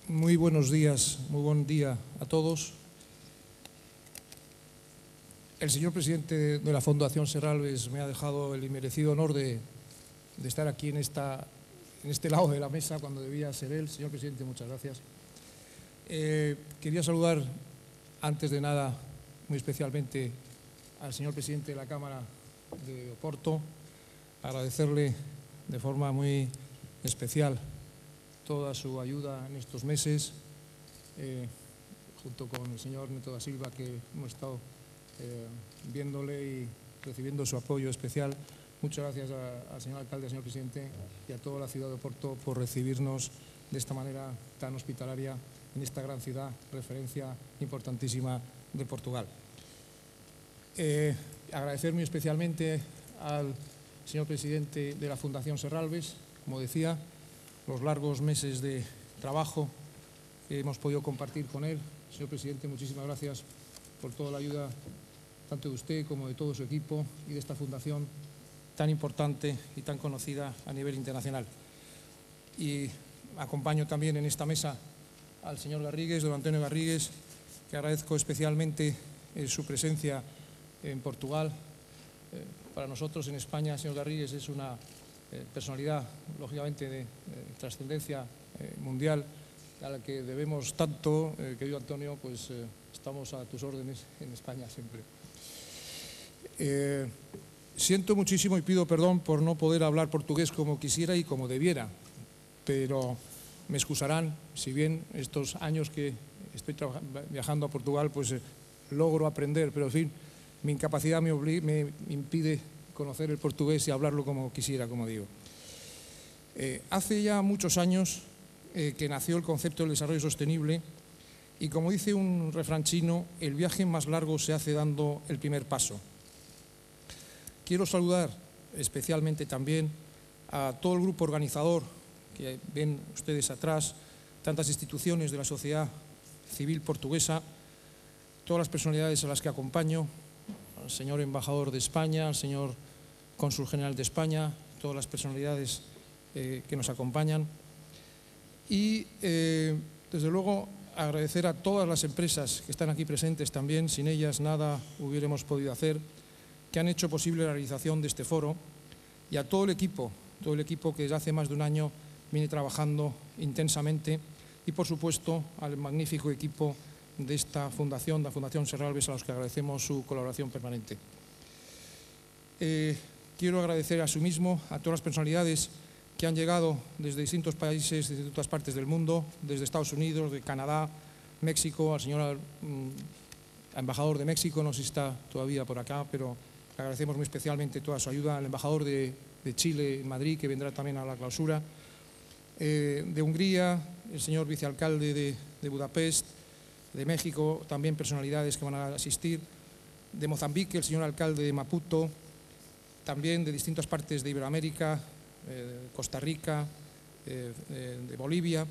Muy buenos días, muy buen día a todos. El señor presidente de la Fundación Serralves me ha dejado el inmerecido honor de estar aquí en este lado de la mesa cuando debía ser él. Señor presidente, muchas gracias. Quería saludar, antes de nada, muy especialmente al señor presidente de la Cámara de Oporto, agradecerle de forma muy especial toda su ayuda en estos meses, junto con el señor Neto da Silva, que hemos estado viéndole y recibiendo su apoyo especial. Muchas gracias al señor alcalde, al señor presidente y a toda la ciudad de Oporto por recibirnos de esta manera tan hospitalaria en esta gran ciudad, referencia importantísima de Portugal. Agradecer muy especialmente al señor presidente de la Fundación Serralves, como decía, los largos meses de trabajo que hemos podido compartir con él. Señor presidente, muchísimas gracias por toda la ayuda, tanto de usted como de todo su equipo y de esta fundación tan importante y tan conocida a nivel internacional. Y acompaño también en esta mesa al señor Garrigues, don Antonio Garrigues, que agradezco especialmente su presencia en Portugal. Para nosotros en España, el señor Garrigues es una personalidad, lógicamente, de trascendencia mundial, a la que debemos tanto, querido Antonio, pues estamos a tus órdenes en España siempre. Siento muchísimo y pido perdón por no poder hablar portugués como quisiera y como debiera, pero me excusarán, si bien estos años que estoy viajando a Portugal, pues logro aprender, pero en fin, mi incapacidad me impide conocer el portugués y hablarlo como quisiera, como digo. Hace ya muchos años que nació el concepto del desarrollo sostenible y, como dice un refrán chino, el viaje más largo se hace dando el primer paso. Quiero saludar especialmente también a todo el grupo organizador que ven ustedes atrás, tantas instituciones de la sociedad civil portuguesa, todas las personalidades a las que acompaño, al señor embajador de España, al señor cónsul general de España, todas las personalidades que nos acompañan y, desde luego, agradecer a todas las empresas que están aquí presentes también. Sin ellas nada hubiéramos podido hacer, que han hecho posible la realización de este foro, y a todo el equipo que desde hace más de un año viene trabajando intensamente, y, por supuesto, al magnífico equipo de esta fundación, la Fundación Serralves, a los que agradecemos su colaboración permanente. Quiero agradecer asimismo a todas las personalidades que han llegado desde distintos países, desde otras partes del mundo, desde Estados Unidos, de Canadá, México, al señor embajador de México, no sé si está todavía por acá, pero agradecemos muy especialmente toda su ayuda, al embajador de Chile en Madrid, que vendrá también a la clausura, de Hungría, el señor vicealcalde de Budapest, de México, también personalidades que van a asistir, de Mozambique, el señor alcalde de Maputo, también de distintas partes de Iberoamérica, Costa Rica, de Bolivia,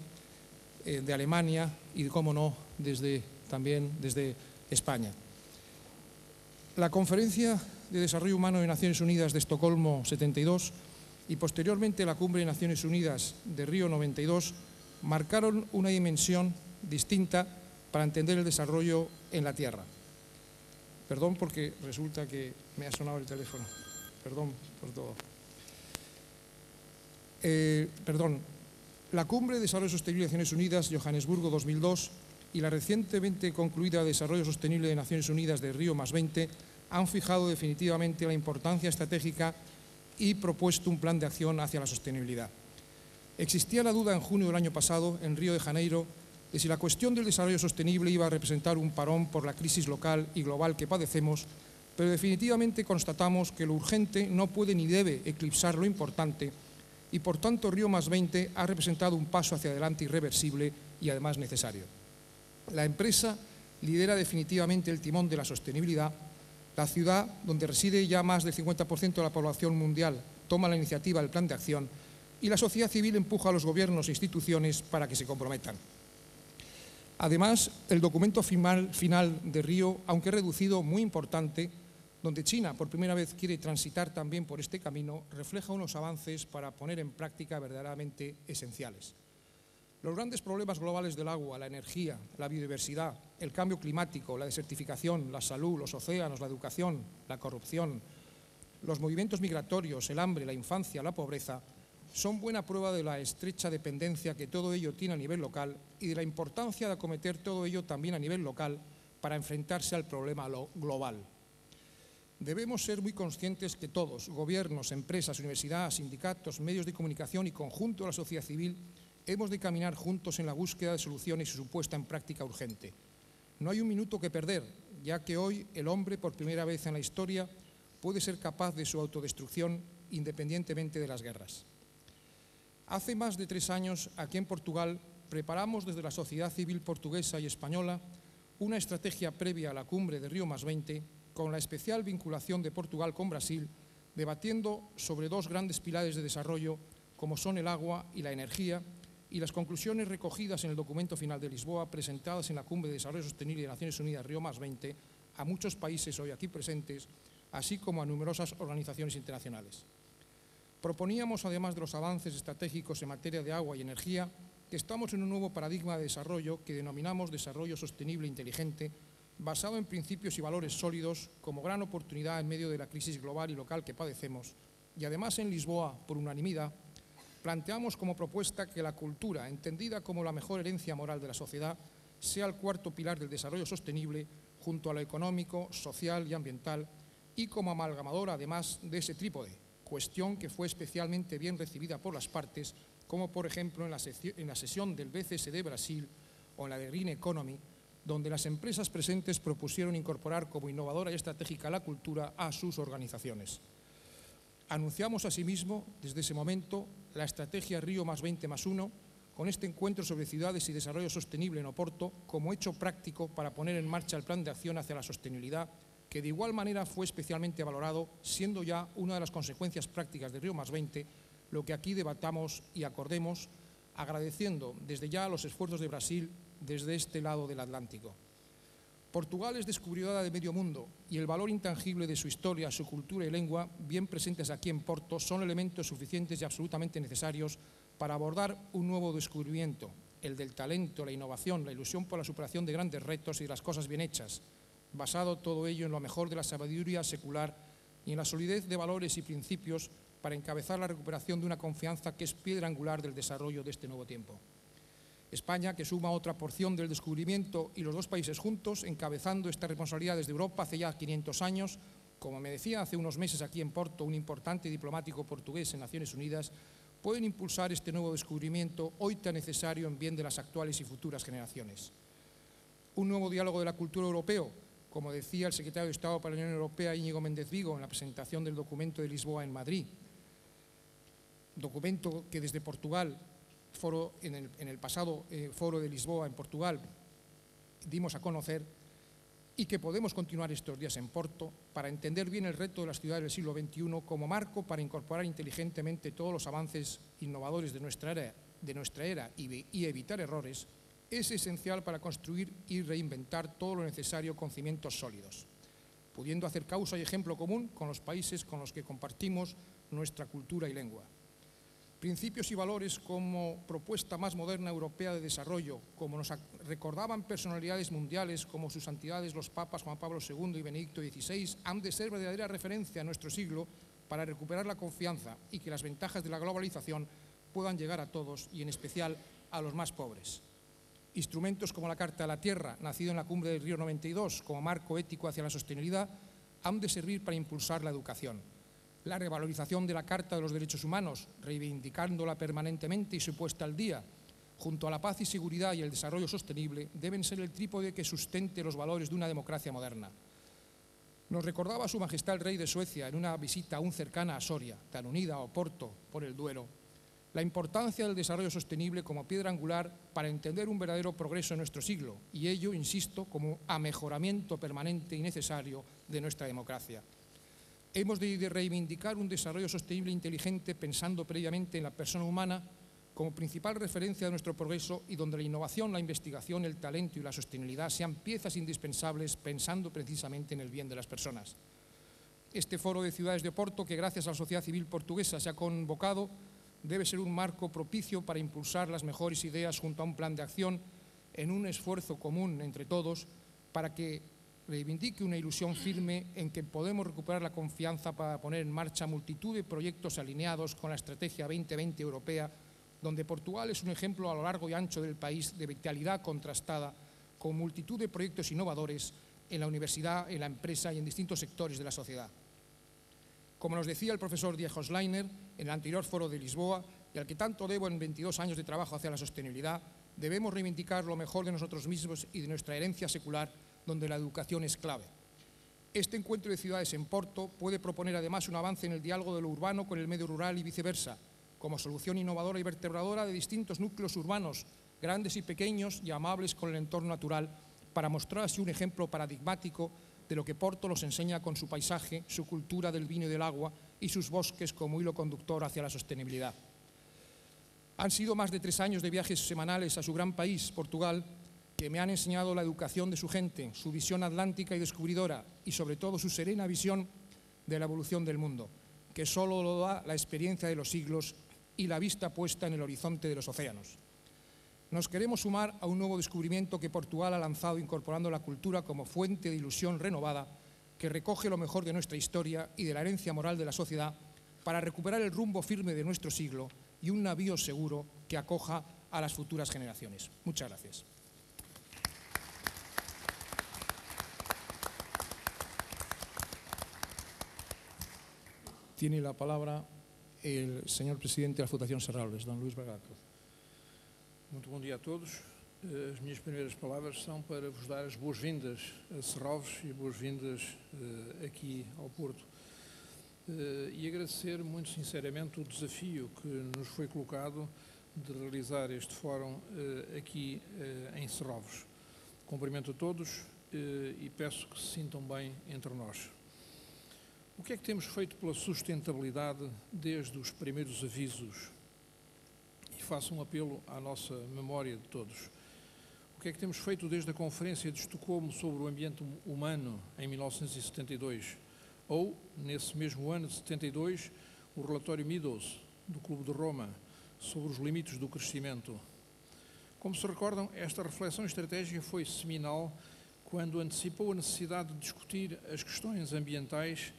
de Alemania y, cómo no, también desde España. La Conferencia de Desarrollo Humano de Naciones Unidas de Estocolmo 72 y posteriormente la Cumbre de Naciones Unidas de Río 92 marcaron una dimensión distinta para entender el desarrollo en la Tierra. Perdón, porque resulta que me ha sonado el teléfono. Perdón por todo. La Cumbre de Desarrollo Sostenible de Naciones Unidas, Johannesburgo 2002, y la recientemente concluida Desarrollo Sostenible de Naciones Unidas de Río +20 han fijado definitivamente la importancia estratégica y propuesto un plan de acción hacia la sostenibilidad. Existía la duda en junio del año pasado, en Río de Janeiro, de si la cuestión del desarrollo sostenible iba a representar un parón por la crisis local y global que padecemos, pero definitivamente constatamos que lo urgente no puede ni debe eclipsar lo importante y, por tanto, Río +20 ha representado un paso hacia adelante irreversible y, además, necesario. La empresa lidera definitivamente el timón de la sostenibilidad. La ciudad, donde reside ya más del 50% de la población mundial, toma la iniciativa del plan de acción, y la sociedad civil empuja a los gobiernos e instituciones para que se comprometan. Además, el documento final de Río, aunque reducido, muy importante, donde China por primera vez quiere transitar también por este camino, refleja unos avances para poner en práctica verdaderamente esenciales. Los grandes problemas globales del agua, la energía, la biodiversidad, el cambio climático, la desertificación, la salud, los océanos, la educación, la corrupción, los movimientos migratorios, el hambre, la infancia, la pobreza, son buena prueba de la estrecha dependencia que todo ello tiene a nivel local y de la importancia de acometer todo ello también a nivel local para enfrentarse al problema global. Debemos ser muy conscientes que todos, gobiernos, empresas, universidades, sindicatos, medios de comunicación y conjunto de la sociedad civil, hemos de caminar juntos en la búsqueda de soluciones y su puesta en práctica urgente. No hay un minuto que perder, ya que hoy el hombre, por primera vez en la historia, puede ser capaz de su autodestrucción independientemente de las guerras. Hace más de 3 años, aquí en Portugal, preparamos desde la sociedad civil portuguesa y española una estrategia previa a la cumbre de Río+20 con la especial vinculación de Portugal con Brasil, debatiendo sobre 2 grandes pilares de desarrollo como son el agua y la energía, y las conclusiones recogidas en el documento final de Lisboa presentadas en la Cumbre de Desarrollo Sostenible de Naciones Unidas Río+20 a muchos países hoy aquí presentes, así como a numerosas organizaciones internacionales. Proponíamos, además de los avances estratégicos en materia de agua y energía, que estamos en un nuevo paradigma de desarrollo que denominamos desarrollo sostenible e inteligente, basado en principios y valores sólidos como gran oportunidad en medio de la crisis global y local que padecemos. Y además en Lisboa, por unanimidad, planteamos como propuesta que la cultura, entendida como la mejor herencia moral de la sociedad, sea el 4º pilar del desarrollo sostenible junto a lo económico, social y ambiental y como amalgamadora además de ese trípode, cuestión que fue especialmente bien recibida por las partes, como por ejemplo en la sesión del BCS de Brasil o en la de Green Economy, donde las empresas presentes propusieron incorporar como innovadora y estratégica la cultura a sus organizaciones. Anunciamos asimismo, desde ese momento, la estrategia Río+20+1 con este encuentro sobre ciudades y desarrollo sostenible en Oporto como hecho práctico para poner en marcha el plan de acción hacia la sostenibilidad, que de igual manera fue especialmente valorado, siendo ya una de las consecuencias prácticas de Río+20 lo que aquí debatamos y acordemos, agradeciendo desde ya los esfuerzos de Brasil desde este lado del Atlántico. Portugal es descubridora de medio mundo y el valor intangible de su historia, su cultura y lengua, bien presentes aquí en Porto, son elementos suficientes y absolutamente necesarios para abordar un nuevo descubrimiento, el del talento, la innovación, la ilusión por la superación de grandes retos y de las cosas bien hechas, basado todo ello en lo mejor de la sabiduría secular y en la solidez de valores y principios para encabezar la recuperación de una confianza que es piedra angular del desarrollo de este nuevo tiempo. España, que suma otra porción del descubrimiento, y los 2 países juntos, encabezando esta responsabilidad desde Europa hace ya 500 años, como me decía hace unos meses aquí en Porto un importante diplomático portugués en Naciones Unidas, pueden impulsar este nuevo descubrimiento hoy tan necesario en bien de las actuales y futuras generaciones. Un nuevo diálogo de la cultura europeo, como decía el secretario de Estado para la Unión Europea, Íñigo Méndez Vigo, en la presentación del documento de Lisboa en Madrid, documento que desde Portugal, en el pasado foro de Lisboa en Portugal, dimos a conocer y que podemos continuar estos días en Porto para entender bien el reto de las ciudades del siglo XXI como marco para incorporar inteligentemente todos los avances innovadores de nuestra era y evitar errores, es esencial para construir y reinventar todo lo necesario con cimientos sólidos, pudiendo hacer causa y ejemplo común con los países con los que compartimos nuestra cultura y lengua. Principios y valores como propuesta más moderna europea de desarrollo, como nos recordaban personalidades mundiales como sus santidades los papas Juan Pablo II y Benedicto XVI, han de ser verdadera referencia a nuestro siglo para recuperar la confianza y que las ventajas de la globalización puedan llegar a todos y en especial a los más pobres. Instrumentos como la Carta de la Tierra, nacido en la Cumbre del Río 92 como marco ético hacia la sostenibilidad, han de servir para impulsar la educación. La revalorización de la Carta de los Derechos Humanos, reivindicándola permanentemente y su puesta al día, junto a la paz y seguridad y el desarrollo sostenible, deben ser el trípode que sustente los valores de una democracia moderna. Nos recordaba Su Majestad el Rey de Suecia en una visita aún cercana a Soria, tan unida a Oporto por el Duero, la importancia del desarrollo sostenible como piedra angular para entender un verdadero progreso en nuestro siglo, y ello, insisto, como mejoramiento permanente y necesario de nuestra democracia. Hemos de reivindicar un desarrollo sostenible e inteligente pensando previamente en la persona humana como principal referencia de nuestro progreso y donde la innovación, la investigación, el talento y la sostenibilidad sean piezas indispensables pensando precisamente en el bien de las personas. Este foro de ciudades de Oporto, que gracias a la sociedad civil portuguesa se ha convocado, debe ser un marco propicio para impulsar las mejores ideas junto a un plan de acción en un esfuerzo común entre todos para que reivindique una ilusión firme en que podemos recuperar la confianza para poner en marcha multitud de proyectos alineados con la Estrategia 2020 europea, donde Portugal es un ejemplo a lo largo y ancho del país de vitalidad contrastada, con multitud de proyectos innovadores en la universidad, en la empresa y en distintos sectores de la sociedad. Como nos decía el profesor Diego Schleiner en el anterior foro de Lisboa, y al que tanto debo en 22 años de trabajo hacia la sostenibilidad, debemos reivindicar lo mejor de nosotros mismos y de nuestra herencia secular, donde la educación es clave. Este encuentro de ciudades en Porto puede proponer además un avance en el diálogo de lo urbano con el medio rural y viceversa, como solución innovadora y vertebradora de distintos núcleos urbanos, grandes y pequeños y amables con el entorno natural, para mostrar así un ejemplo paradigmático de lo que Porto nos enseña con su paisaje, su cultura del vino y del agua y sus bosques como hilo conductor hacia la sostenibilidad. Han sido más de 3 años de viajes semanales a su gran país, Portugal, que me han enseñado la educación de su gente, su visión atlántica y descubridora y sobre todo su serena visión de la evolución del mundo, que solo lo da la experiencia de los siglos y la vista puesta en el horizonte de los océanos. Nos queremos sumar a un nuevo descubrimiento que Portugal ha lanzado incorporando la cultura como fuente de ilusión renovada que recoge lo mejor de nuestra historia y de la herencia moral de la sociedad para recuperar el rumbo firme de nuestro siglo y un navío seguro que acoja a las futuras generaciones. Muchas gracias. Tiene la palabra el señor presidente de la Fundación Serralves, don Luís Bragato. Muito bom dia a todos. As minhas primeiras palavras são para vos dar as boas-vindas a Serralves e boas-vindas aqui ao Porto. E agradecer muito sinceramente o desafio que nos foi colocado de realizar este fórum aqui em Serralves. Cumprimento a todos e peço que se sintam bem entre nós. O que é que temos feito pela sustentabilidade desde os primeiros avisos? E faço um apelo à nossa memória de todos. O que é que temos feito desde a Conferência de Estocolmo sobre o Ambiente Humano em 1972? Ou, nesse mesmo ano de 72, o relatório Meadows, do Clube de Roma, sobre os limites do crescimento. Como se recordam, esta reflexão estratégica foi seminal quando antecipou a necessidade de discutir as questões ambientais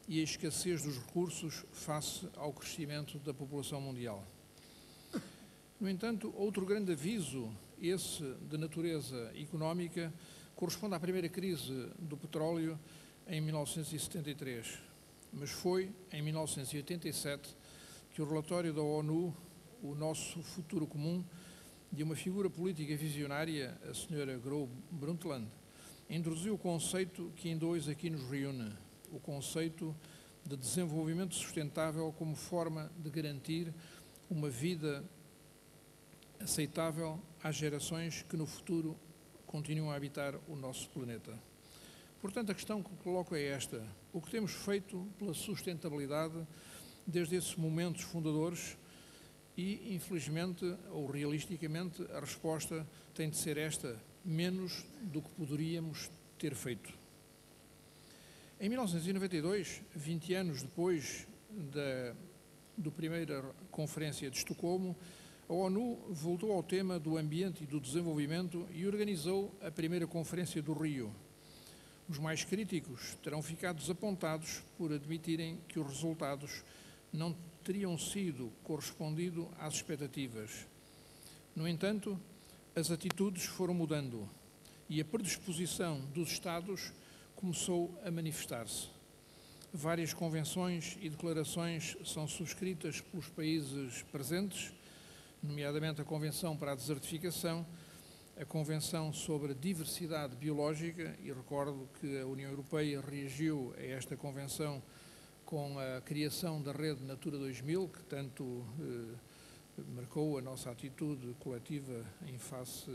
e a escassez dos recursos face ao crescimento da população mundial. No entanto, outro grande aviso, esse de natureza económica, corresponde à primeira crise do petróleo em 1973, mas foi em 1987 que o relatório da ONU, O Nosso Futuro Comum, de uma figura política visionária, a senhora Gro Brundtland, introduziu o conceito que ainda hoje aqui nos reúne, o conceito de desenvolvimento sustentável como forma de garantir uma vida aceitável às gerações que no futuro continuam a habitar o nosso planeta. Portanto, a questão que coloco é esta: o que temos feito pela sustentabilidade desde esses momentos fundadores? E, infelizmente, ou realisticamente, a resposta tem de ser esta: menos do que poderíamos ter feito. Em 1992, 20 anos depois da primeira Conferência de Estocolmo, a ONU voltou ao tema do ambiente e do desenvolvimento e organizou a primeira Conferência do Rio. Os mais críticos terão ficado desapontados por admitirem que os resultados não teriam sido correspondido às expectativas. No entanto, as atitudes foram mudando e a predisposição dos Estados começou a manifestar-se. Várias convenções e declarações são subscritas pelos países presentes, nomeadamente a Convenção para a Desertificação, a Convenção sobre a Diversidade Biológica, e recordo que a União Europeia reagiu a esta Convenção com a criação da Rede Natura 2000, que tanto marcou a nossa atitude coletiva em face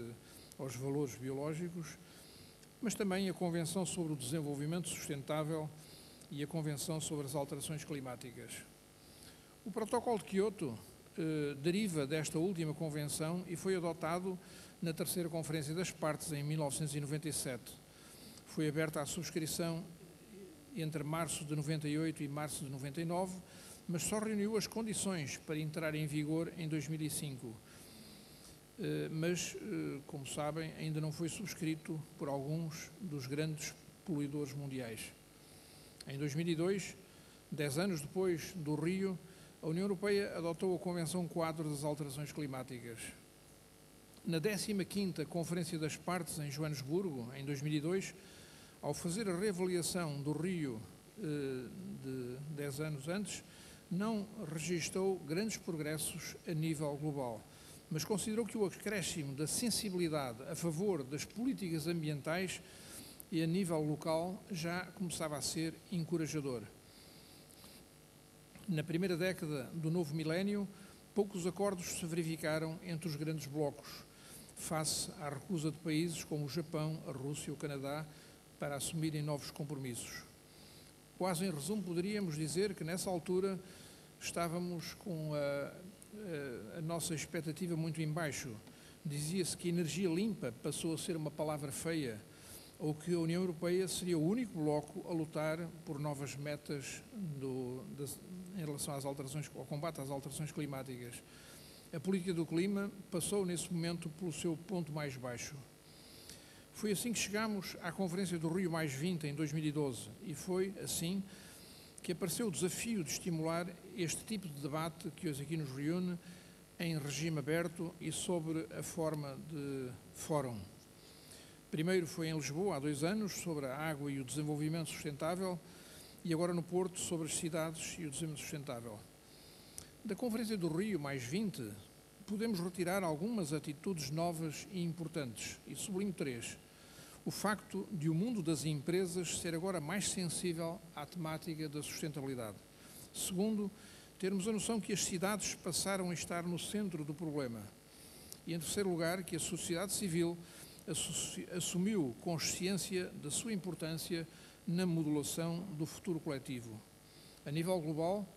aos valores biológicos, mas também a Convenção sobre o Desenvolvimento Sustentável e a Convenção sobre as Alterações Climáticas. O Protocolo de Quioto deriva desta última convenção e foi adotado na terceira Conferência das Partes em 1997. Foi aberta a subscrição entre março de 98 e março de 99 mas só reuniu as condições para entrar em vigor em 2005. Mas, como sabem, ainda não foi subscrito por alguns dos grandes poluidores mundiais. Em 2002, 10 anos depois do Rio, a União Europeia adotou a Convenção Quadro das Alterações Climáticas. Na 15ª Conferência das Partes, em Joanesburgo, em 2002, ao fazer a reavaliação do Rio de 10 anos antes, não registou grandes progressos a nível global, mas considerou que o acréscimo da sensibilidade a favor das políticas ambientais e a nível local já começava a ser encorajador. Na primeira década do novo milénio, poucos acordos se verificaram entre os grandes blocos, face à recusa de países como o Japão, a Rússia e o Canadá para assumirem novos compromissos. Quase em resumo, poderíamos dizer que nessa altura estávamos com a nossa expectativa muito em baixo. Dizia-se que energia limpa passou a ser uma palavra feia, ou que a União Europeia seria o único bloco a lutar por novas metas em relação ao combate às alterações climáticas. A política do clima passou nesse momento pelo seu ponto mais baixo. Foi assim que chegámos à Conferência do Rio +20 em 2012 e foi assim que apareceu o desafio de estimular este tipo de debate que hoje aqui nos reúne em regime aberto e sobre a forma de fórum. Primeiro foi em Lisboa, há 2 anos, sobre a água e o desenvolvimento sustentável, e agora no Porto, sobre as cidades e o desenvolvimento sustentável. Da Conferência do Rio +20, podemos retirar algumas atitudes novas e importantes, e sublinho 3. O facto de o mundo das empresas ser agora mais sensível à temática da sustentabilidade. Segundo, termos a noção que as cidades passaram a estar no centro do problema. E, em terceiro lugar, que a sociedade civil assumiu consciência da sua importância na modulação do futuro coletivo. A nível global,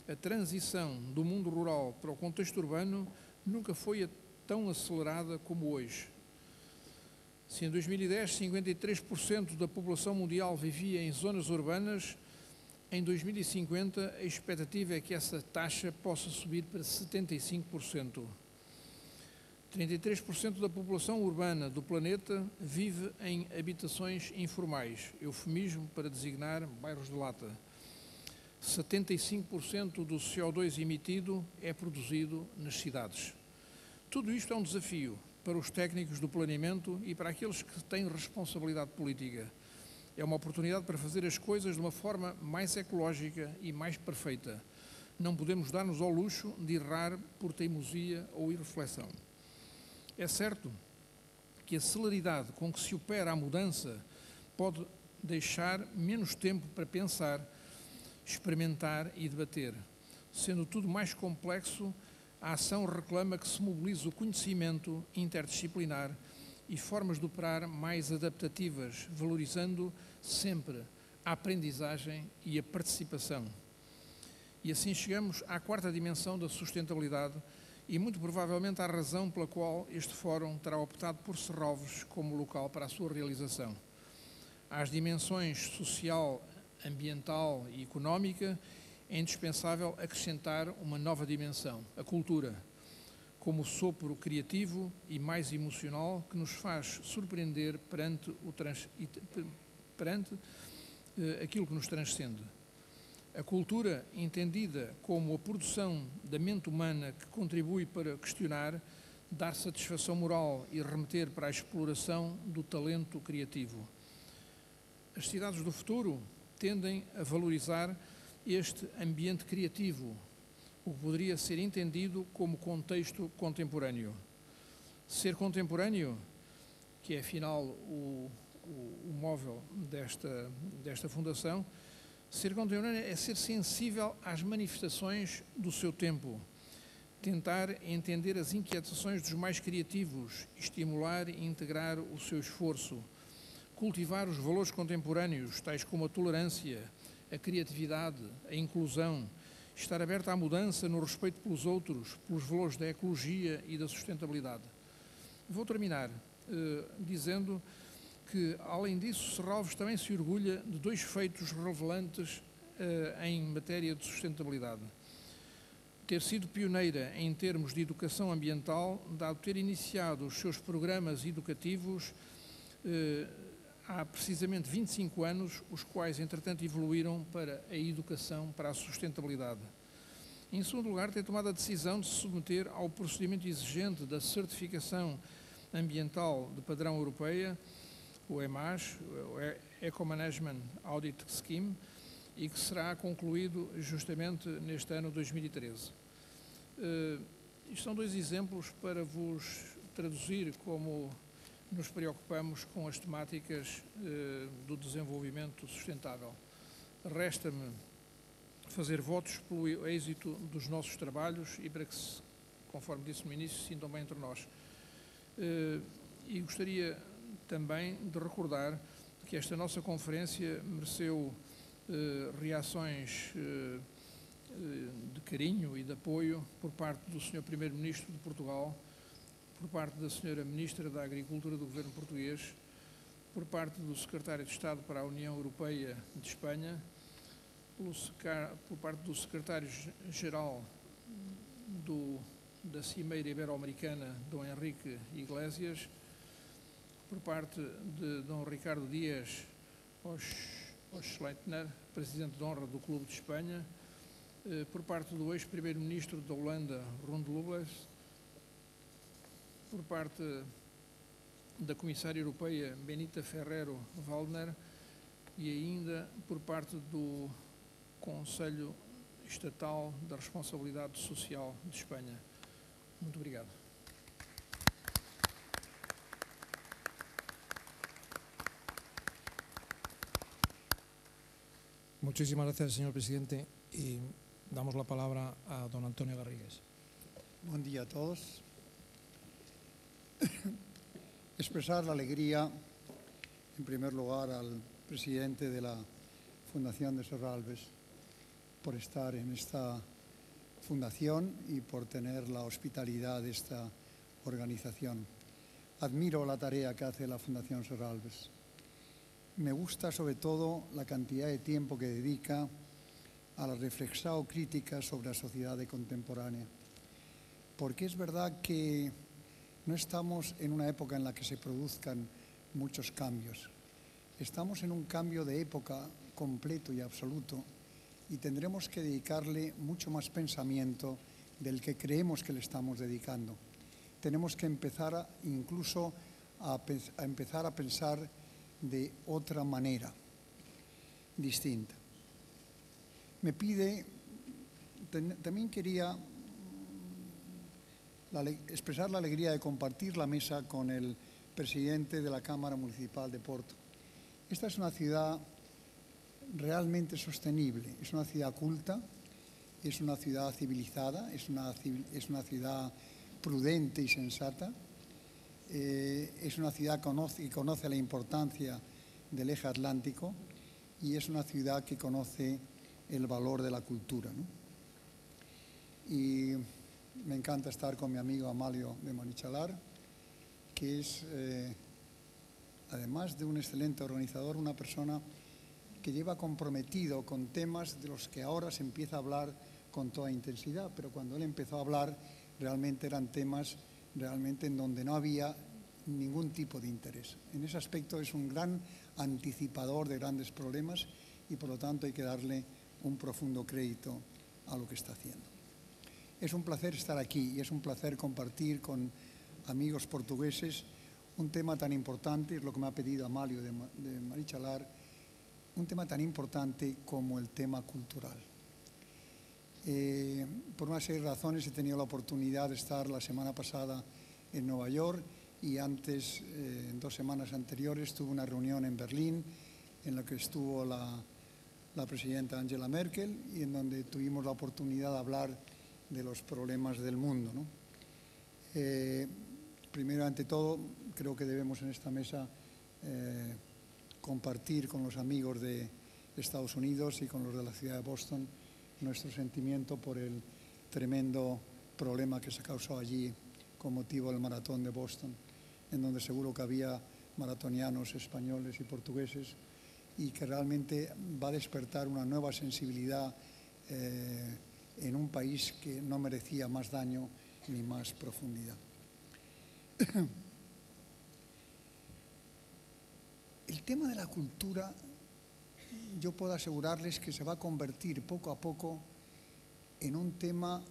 a transição do mundo rural para o contexto urbano nunca foi tão acelerada como hoje. Se em 2010 53% da população mundial vivia em zonas urbanas, em 2050 a expectativa é que essa taxa possa subir para 75%. 33% da população urbana do planeta vive em habitações informais, eufemismo para designar bairros de lata. 75% do CO2 emitido é produzido nas cidades. Tudo isto é um desafio para os técnicos do planeamento e para aqueles que têm responsabilidade política. É uma oportunidade para fazer as coisas de uma forma mais ecológica e mais perfeita. Não podemos dar-nos ao luxo de errar por teimosia ou irreflexão. É certo que a celeridade com que se opera a mudança pode deixar menos tempo para pensar, experimentar e debater. Sendo tudo mais complexo, a ação reclama que se mobilize o conhecimento interdisciplinar e formas de operar mais adaptativas, valorizando sempre a aprendizagem e a participação. E assim chegamos à 4ª dimensão da sustentabilidade e muito provavelmente à razão pela qual este fórum terá optado por Serralves como local para a sua realização. Às dimensões social, ambiental e económica, é indispensável acrescentar uma nova dimensão, a cultura, como sopro criativo e mais emocional que nos faz surpreender perante aquilo que nos transcende. A cultura, entendida como a produção da mente humana que contribui para questionar, dar satisfação moral e remeter para a exploração do talento criativo. As cidades do futuro tendem a valorizar este ambiente criativo, o que poderia ser entendido como contexto contemporâneo. Ser contemporâneo, que é afinal o móvel desta fundação, ser contemporâneo é ser sensível às manifestações do seu tempo, tentar entender as inquietações dos mais criativos, estimular e integrar o seu esforço, cultivar os valores contemporâneos, tais como a tolerância, a criatividade, a inclusão, estar aberto à mudança no respeito pelos outros, pelos valores da ecologia e da sustentabilidade. Vou terminar dizendo que, além disso, Serralves também se orgulha de 2 feitos relevantes em matéria de sustentabilidade. Ter sido pioneira em termos de educação ambiental, dado ter iniciado os seus programas educativos há precisamente 25 anos, os quais, entretanto, evoluíram para a educação para a sustentabilidade. Em segundo lugar, tem tomado a decisão de se submeter ao procedimento exigente da certificação ambiental de padrão europeia, o EMAS, o Eco Management Audit Scheme, e que será concluído justamente neste ano 2013. Isto são dois exemplos para vos traduzir como nos preocupamos com as temáticas do desenvolvimento sustentável. Resta-me fazer votos pelo êxito dos nossos trabalhos e para que, conforme disse no início, se sintam bem entre nós. E gostaria também de recordar que esta nossa conferência mereceu reações de carinho e de apoio por parte do Sr. Primeiro-Ministro de Portugal, por parte da Sra. Ministra da Agricultura do Governo Português, por parte do Secretário de Estado para a União Europeia de Espanha, por parte do Secretário-Geral da Cimeira Ibero-Americana, Dom Henrique Iglesias, por parte de Dom Ricardo Dias Oschleitner, Presidente de Honra do Clube de Espanha, por parte do ex-Primeiro-Ministro da Holanda, Ron Lubbers, por parte da Comissária Europeia, Benita Ferrero-Waldner, e ainda por parte do Conselho Estatal da Responsabilidade Social de Espanha. Muito obrigado. Muchísimas gracias, señor presidente. Y damos la palabra a don Antonio Garrigues. Buen día a todos. Expresar la alegría, en primer lugar, al presidente de la Fundación de Serralbes por estar en esta fundación y por tener la hospitalidad de esta organización. Admiro la tarea que hace la Fundación Serralbes. Me gusta sobre todo la cantidad de tiempo que dedica a la reflexión crítica sobre la sociedad contemporánea. Porque es verdad que no estamos en una época en la que se produzcan muchos cambios. Estamos en un cambio de época completo y absoluto y tendremos que dedicarle mucho más pensamiento del que creemos que le estamos dedicando. Tenemos que empezar incluso a empezar a pensar de otra manera, distinta. Me pide, también quería expresar la alegría de compartir la mesa con el presidente de la Cámara Municipal de Porto. Esta es una ciudad realmente sostenible, es una ciudad culta, es una ciudad civilizada, es una ciudad prudente y sensata, es una ciudad que conoce la importancia del eje atlántico y es una ciudad que conoce el valor de la cultura, ¿no? Y me encanta estar con mi amigo Amalio de Manichalar, que es, además de un excelente organizador, una persona que lleva comprometido con temas de los que ahora se empieza a hablar con toda intensidad, pero cuando él empezó a hablar realmente eran temas realmente en donde no había ningún tipo de interés. En ese aspecto es un gran anticipador de grandes problemas y por lo tanto hay que darle un profundo crédito a lo que está haciendo. Es un placer estar aquí y es un placer compartir con amigos portugueses un tema tan importante, es lo que me ha pedido Amalio de Marichalar, un tema tan importante como el tema cultural. Por una serie de razones he tenido la oportunidad de estar la semana pasada en Nueva York y antes, en 2 semanas anteriores, tuve una reunión en Berlín en la que estuvo la presidenta Angela Merkel y en donde tuvimos la oportunidad de hablar de los problemas del mundo, ¿no? Primero, ante todo, creo que debemos en esta mesa compartir con los amigos de Estados Unidos y con los de la ciudad de Boston nuestro sentimiento por el tremendo problema que se causó allí con motivo del maratón de Boston, en donde seguro que había maratonianos españoles y portugueses y que realmente va a despertar una nueva sensibilidad en un país que no merecía más daño ni más profundidad. El tema de la cultura, yo puedo asegurarles que se va a convertir poco a poco en un tema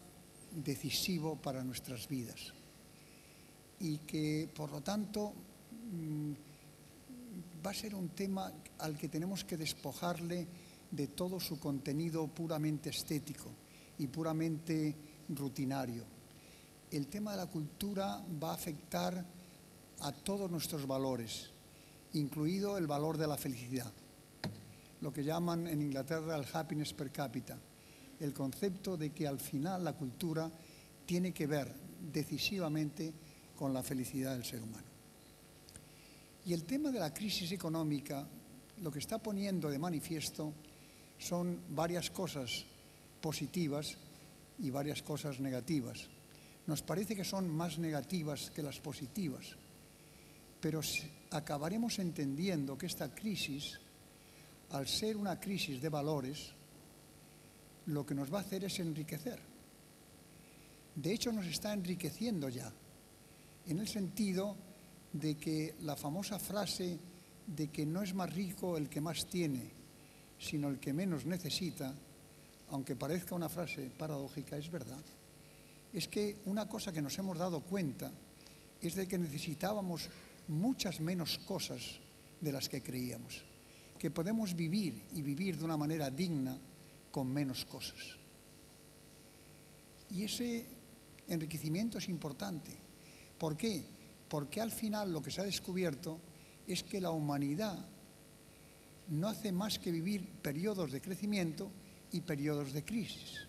decisivo para nuestras vidas y que, por lo tanto, va a ser un tema al que tenemos que despojarle de todo su contenido puramente estético y puramente rutinario. El tema de la cultura va a afectar a todos nuestros valores, incluido el valor de la felicidad, lo que llaman en Inglaterra el happiness per cápita, el concepto de que al final la cultura tiene que ver decisivamente con la felicidad del ser humano. Y el tema de la crisis económica, lo que está poniendo de manifiesto son varias cosas positivas y varias cosas negativas. Nos parece que son más negativas que las positivas, pero acabaremos entendiendo que esta crisis, al ser una crisis de valores, lo que nos va a hacer es enriquecer. De hecho, nos está enriqueciendo ya, en el sentido de que la famosa frase de que no es más rico el que más tiene, sino el que menos necesita, aunque parezca una frase paradójica, es verdad. Es que una cosa que nos hemos dado cuenta es de que necesitábamos muchas menos cosas de las que creíamos, que podemos vivir y vivir de una manera digna con menos cosas. Y ese enriquecimiento es importante. ¿Por qué? Porque al final lo que se ha descubierto es que la humanidad no hace más que vivir periodos de crecimiento y periodos de crisis.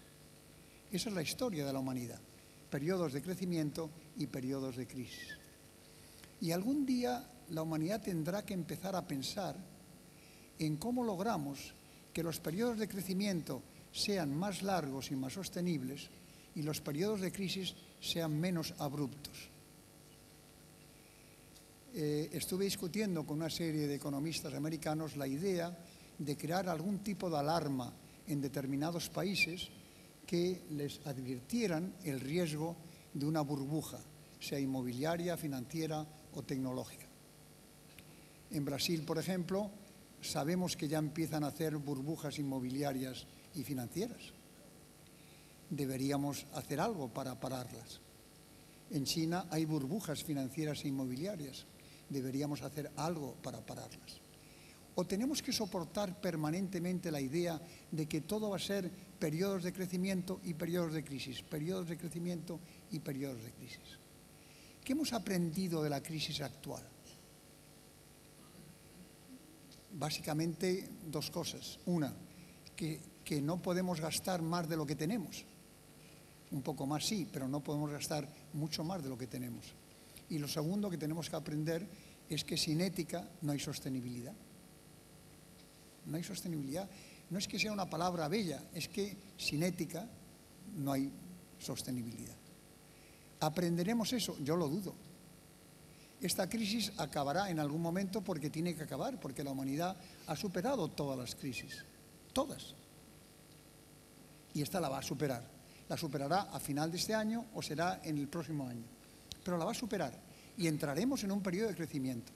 Esa es la historia de la humanidad, periodos de crecimiento y periodos de crisis. Y algún día la humanidad tendrá que empezar a pensar en cómo logramos que los periodos de crecimiento sean más largos y más sostenibles y los periodos de crisis sean menos abruptos. Estuve discutiendo con una serie de economistas americanos la idea de crear algún tipo de alarma en determinados países que les advirtieran el riesgo de una burbuja, sea inmobiliaria, financiera o tecnológica. En Brasil, por ejemplo, sabemos que ya empiezan a hacer burbujas inmobiliarias y financieras. Deberíamos hacer algo para pararlas. En China hay burbujas financieras e inmobiliarias. Deberíamos hacer algo para pararlas. O tenemos que soportar permanentemente la idea de que todo va a ser periodos de crecimiento y periodos de crisis, periodos de crecimiento y periodos de crisis. ¿Qué hemos aprendido de la crisis actual? Básicamente dos cosas. Una, que no podemos gastar más de lo que tenemos. Un poco más sí, pero no podemos gastar mucho más de lo que tenemos. Y lo segundo que tenemos que aprender es que sin ética no hay sostenibilidad. No hay sostenibilidad. No es que sea una palabra bella, es que sin ética no hay sostenibilidad. ¿Aprenderemos eso? Yo lo dudo. Esta crisis acabará en algún momento porque tiene que acabar, porque la humanidad ha superado todas las crisis. Todas. Y esta la va a superar. La superará a final de este año o será en el próximo año. Pero la va a superar y entraremos en un periodo de crecimiento.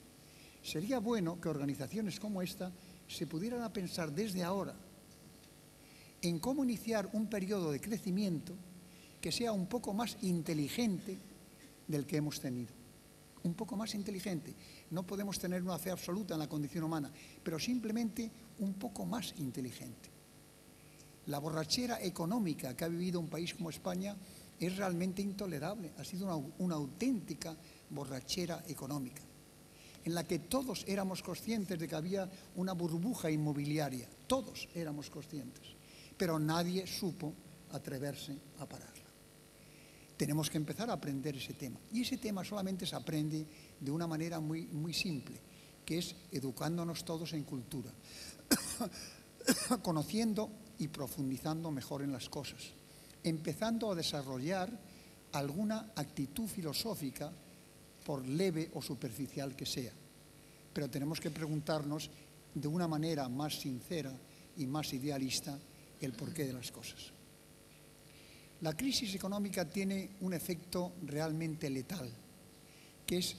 Sería bueno que organizaciones como esta se pudieran a pensar desde ahora en cómo iniciar un periodo de crecimiento que sea un poco más inteligente del que hemos tenido. Un poco más inteligente. No podemos tener una fe absoluta en la condición humana, pero simplemente un poco más inteligente. La borrachera económica que ha vivido un país como España es realmente intolerable. Ha sido una auténtica borrachera económica, en la que todos éramos conscientes de que había una burbuja inmobiliaria. Todos éramos conscientes, pero nadie supo atreverse a pararla. Tenemos que empezar a aprender ese tema. Y ese tema solamente se aprende de una manera muy, muy simple, que es educándonos todos en cultura, conociendo y profundizando mejor en las cosas, empezando a desarrollar alguna actitud filosófica, por leve o superficial que sea. Pero tenemos que preguntarnos de una manera más sincera y más idealista el porqué de las cosas. La crisis económica tiene un efecto realmente letal, que es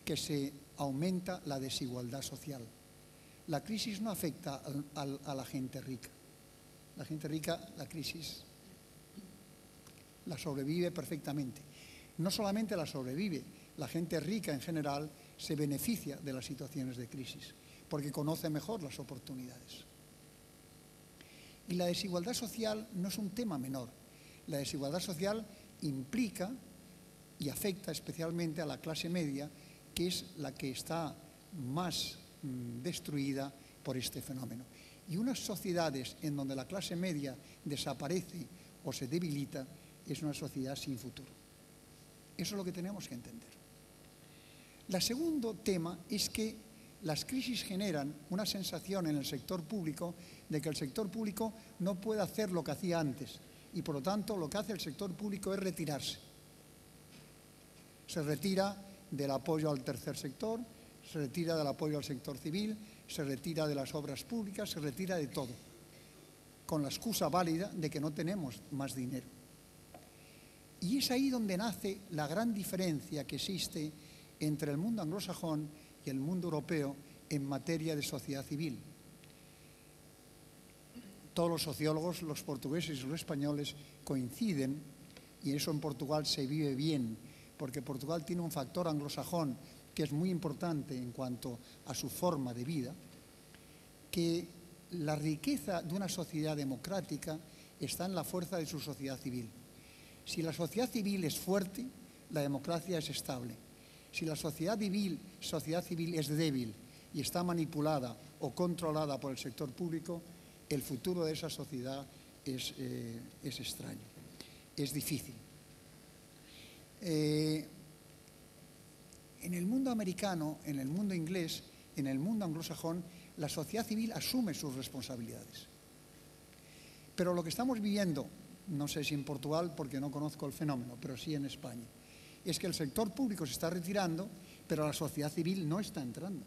que se aumenta la desigualdad social. La crisis no afecta a la gente rica. La gente rica, la crisis la sobrevive perfectamente. No solamente la sobrevive, la gente rica en general se beneficia de las situaciones de crisis, porque conoce mejor las oportunidades. Y la desigualdad social no es un tema menor. La desigualdad social implica y afecta especialmente a la clase media, que es la que está más destruida por este fenómeno. Y unas sociedades en donde la clase media desaparece o se debilita es una sociedad sin futuro. Eso es lo que tenemos que entender. El segundo tema es que las crisis generan una sensación en el sector público de que el sector público no puede hacer lo que hacía antes y por lo tanto lo que hace el sector público es retirarse. Se retira del apoyo al tercer sector, se retira del apoyo al sector civil, se retira de las obras públicas, se retira de todo, con la excusa válida de que no tenemos más dinero. Y es ahí donde nace la gran diferencia que existe entre el mundo anglosajón y el mundo europeo en materia de sociedad civil. Todos los sociólogos, los portugueses y los españoles coinciden, y eso en Portugal se vive bien, porque Portugal tiene un factor anglosajón que es muy importante en cuanto a su forma de vida, que la riqueza de una sociedad democrática está en la fuerza de su sociedad civil. Si la sociedad civil es fuerte, la democracia es estable. Si la sociedad civil es débil y está manipulada o controlada por el sector público, el futuro de esa sociedad es extraño, es difícil. En el mundo americano, en el mundo inglés, en el mundo anglosajón, la sociedad civil asume sus responsabilidades. Pero lo que estamos viviendo, no sé si en Portugal porque no conozco el fenómeno, pero sí en España, es que el sector público se está retirando, pero la sociedad civil no está entrando.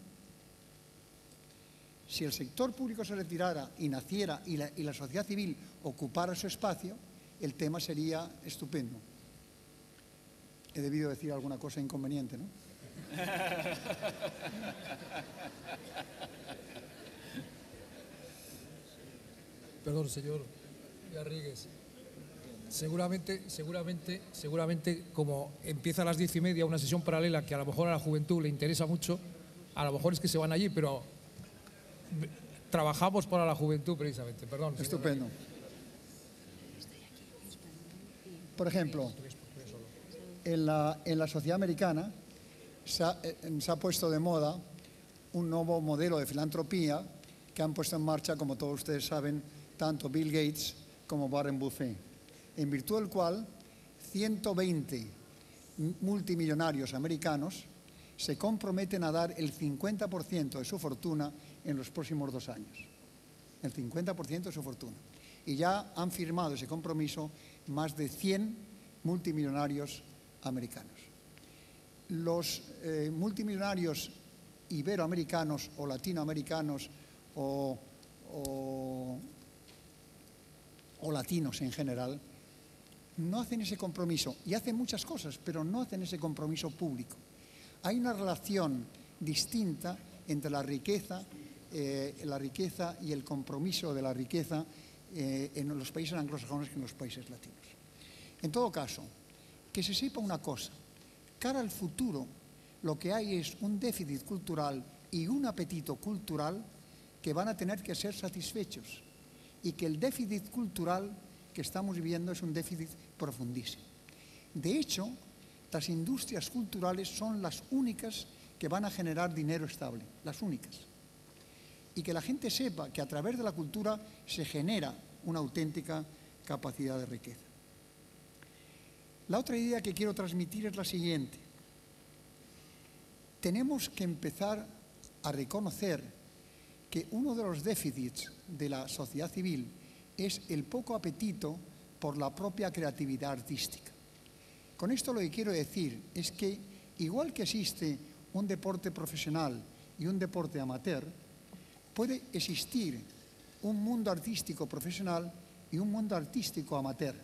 Si el sector público se retirara y naciera y la sociedad civil ocupara su espacio, el tema sería estupendo. He debido decir alguna cosa inconveniente, ¿no? Perdón, señor Garrigues. Seguramente, como empieza a las 10:30 una sesión paralela que a lo mejor a la juventud le interesa mucho, a lo mejor es que se van allí, pero trabajamos para la juventud precisamente. Perdón. Estupendo. Por ejemplo, en la sociedad americana se ha puesto de moda un nuevo modelo de filantropía que han puesto en marcha, como todos ustedes saben, tanto Bill Gates como Warren Buffett, en virtud del cual 120 multimillonarios americanos se comprometen a dar el 50% de su fortuna en los próximos 2 años. El 50% de su fortuna. Y ya han firmado ese compromiso más de 100 multimillonarios americanos. Los multimillonarios iberoamericanos o latinoamericanos o latinos en general no hacen ese compromiso y hacen muchas cosas, pero no hacen ese compromiso público. Hay una relación distinta entre la riqueza y el compromiso de la riqueza en los países anglosajones que en los países latinos. En todo caso, que se sepa una cosa, cara al futuro, lo que hay es un déficit cultural y un apetito cultural que van a tener que ser satisfechos y que el déficit cultural que estamos viviendo es un déficit profundísimo. De hecho, las industrias culturales son las únicas que van a generar dinero estable, las únicas. Y que la gente sepa que a través de la cultura se genera una auténtica capacidad de riqueza. La otra idea que quiero transmitir es la siguiente. Tenemos que empezar a reconocer que uno de los déficits de la sociedad civil es el poco apetito por la propia creatividad artística. Con esto lo que quiero decir es que, igual que existe un deporte profesional y un deporte amateur, puede existir un mundo artístico profesional y un mundo artístico amateur.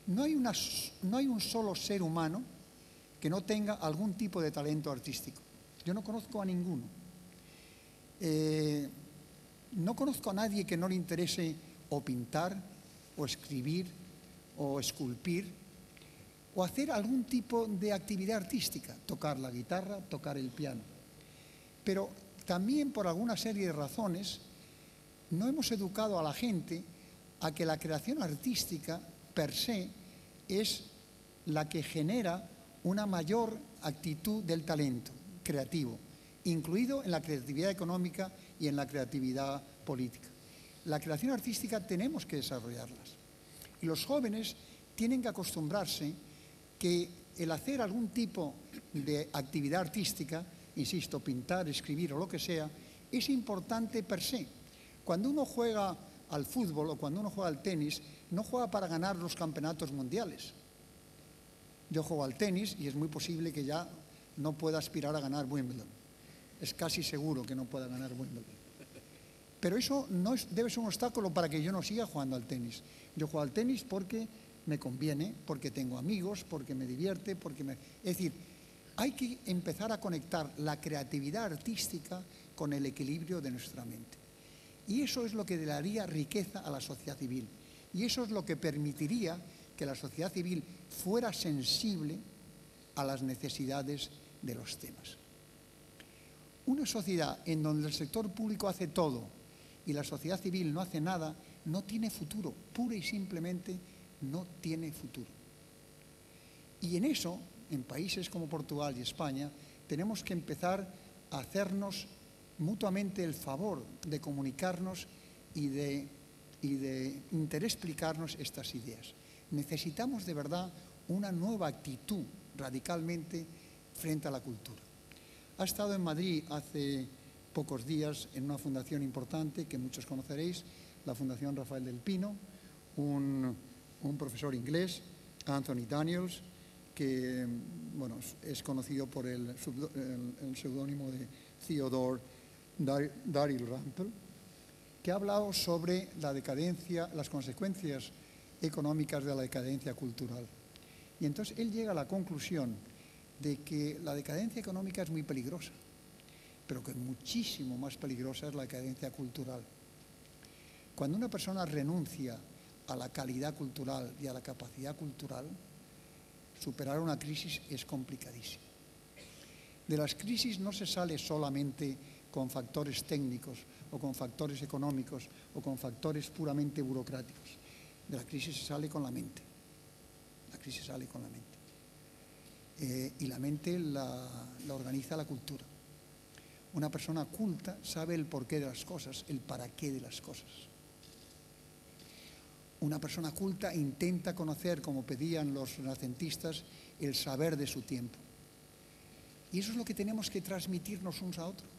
No hay un solo ser humano que no tenga algún tipo de talento artístico. Yo no conozco a ninguno. No conozco a nadie que no le interese o pintar, o escribir, o esculpir, o hacer algún tipo de actividad artística, tocar la guitarra, tocar el piano. Pero también por alguna serie de razones no hemos educado a la gente a que la creación artística per se es la que genera una mayor actitud del talento creativo, incluido en la creatividad económica y en la creatividad política. La creación artística tenemos que desarrollarlas. Y los jóvenes tienen que acostumbrarse que el hacer algún tipo de actividad artística, insisto, pintar, escribir o lo que sea, es importante per se. Cuando uno juega al fútbol o cuando uno juega al tenis, no juega para ganar los campeonatos mundiales. Yo juego al tenis y es muy posible que ya no pueda aspirar a ganar Wimbledon. Es casi seguro que no pueda ganar Wimbledon. Pero eso no debe ser un obstáculo para que yo no siga jugando al tenis. Yo juego al tenis porque me conviene, porque tengo amigos, porque me divierte, Es decir, hay que empezar a conectar la creatividad artística con el equilibrio de nuestra mente. Y eso es lo que le daría riqueza a la sociedad civil. Y eso es lo que permitiría que la sociedad civil fuera sensible a las necesidades de los temas. Una sociedad en donde el sector público hace todo y la sociedad civil no hace nada, no tiene futuro, pura y simplemente no tiene futuro. Y en eso, en países como Portugal y España, tenemos que empezar a hacernos mutuamente el favor de comunicarnos y de interexplicarnos estas ideas. Necesitamos de verdad una nueva actitud radicalmente frente a la cultura. Ha estado en Madrid hace pocos días en una fundación importante que muchos conoceréis, la Fundación Rafael del Pino, un profesor inglés, Anthony Daniels, que bueno, es conocido por el seudónimo de Theodore Daryl Rampel, que ha hablado sobre la decadencia, las consecuencias económicas de la decadencia cultural. Y entonces él llega a la conclusión de que la decadencia económica es muy peligrosa, pero que muchísimo más peligrosa es la decadencia cultural. Cuando una persona renuncia a la calidad cultural y a la capacidad cultural, superar una crisis es complicadísimo. De las crisis no se sale solamente con factores técnicos o con factores económicos o con factores puramente burocráticos. De la crisis se sale con la mente. La crisis sale con la mente. Y la mente la organiza la cultura. Una persona culta sabe el porqué de las cosas, el para qué de las cosas. Una persona culta intenta conocer, como pedían los renacentistas, el saber de su tiempo. Y eso es lo que tenemos que transmitirnos unos a otros.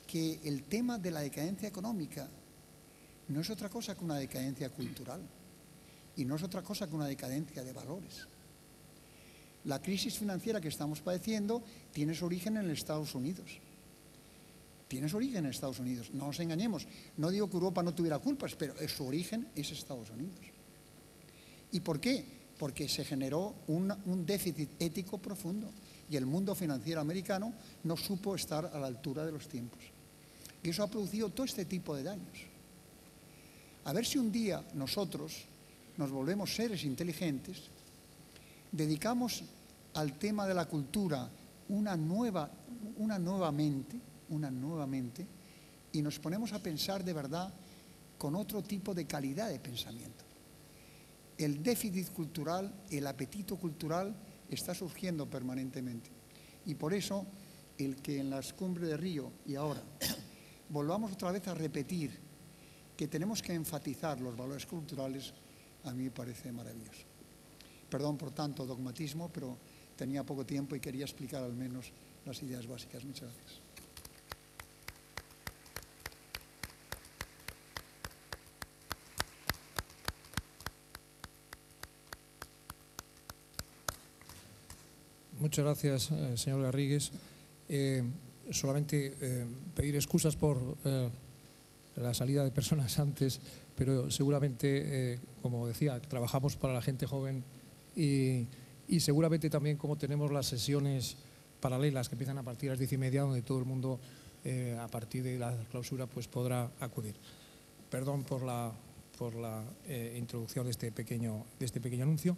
Que el tema de la decadencia económica no es otra cosa que una decadencia cultural y no es otra cosa que una decadencia de valores. La crisis financiera que estamos padeciendo tiene su origen en Estados Unidos. Tiene su origen en Estados Unidos. No nos engañemos. No digo que Europa no tuviera culpas, pero su origen es Estados Unidos. ¿Y por qué? Porque se generó un déficit ético profundo y el mundo financiero americano no supo estar a la altura de los tiempos. Y eso ha producido todo este tipo de daños. A ver si un día nosotros nos volvemos seres inteligentes, dedicamos al tema de la cultura una nueva mente y nos ponemos a pensar de verdad con otro tipo de calidad de pensamiento. El déficit cultural, el apetito cultural está surgiendo permanentemente y por eso el que en las cumbres de Río y ahora volvamos otra vez a repetir que tenemos que enfatizar los valores culturales, a mí me parece maravilloso. Perdón por tanto dogmatismo, pero tenía poco tiempo y quería explicar al menos las ideas básicas. Muchas gracias. Muchas gracias, señor Garrigues. solamente pedir excusas por la salida de personas antes, pero seguramente, como decía, trabajamos para la gente joven y seguramente también como tenemos las sesiones paralelas que empiezan a partir de las 10:30, donde todo el mundo a partir de la clausura pues podrá acudir. Perdón por la introducción de este pequeño anuncio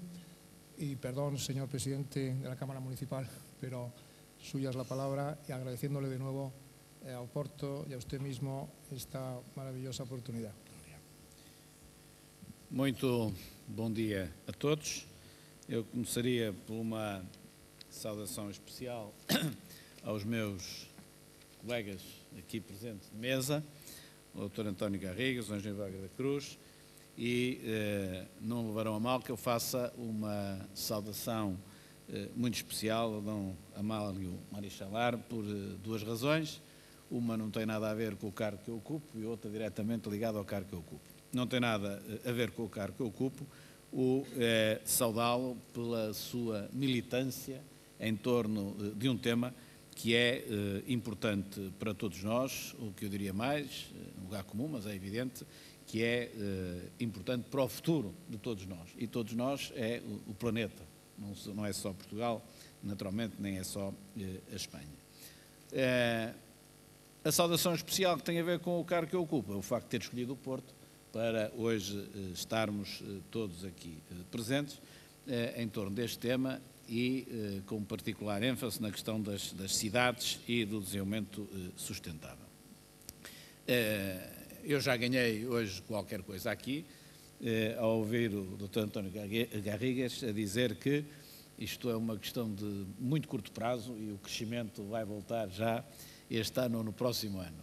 y perdón, señor presidente de la Cámara Municipal, pero suya es la palabra y agradeciéndole de nuevo ao Porto e a usted mismo esta maravilhosa oportunidade. Muito bom dia a todos. Eu começaria por uma saudação especial aos meus colegas aqui presentes de mesa, o Dr. António Garrigas, o Engenheiro Braga da Cruz, e não levarão a mal que eu faça uma saudação muito especial ao Dom Amálio Marichalar por duas razões. Uma não tem nada a ver com o cargo que eu ocupo e outra diretamente ligada ao cargo que eu ocupo. Não tem nada a ver com o cargo que eu ocupo, saudá-lo pela sua militância em torno de um tema que é importante para todos nós, o que eu diria mais, um lugar comum, mas é evidente, que é importante para o futuro de todos nós. E todos nós é o planeta, não é só Portugal, naturalmente, nem é só a Espanha. A saudação especial que tem a ver com o cargo que eu ocupo é o facto de ter escolhido o Porto para hoje estarmos todos aqui presentes em torno deste tema e com particular ênfase na questão das cidades e do desenvolvimento sustentável. Eu já ganhei hoje qualquer coisa aqui, ao ouvir o Dr. António Garrigas a dizer que isto é uma questão de muito curto prazo e o crescimento vai voltar já este ano ou no próximo ano.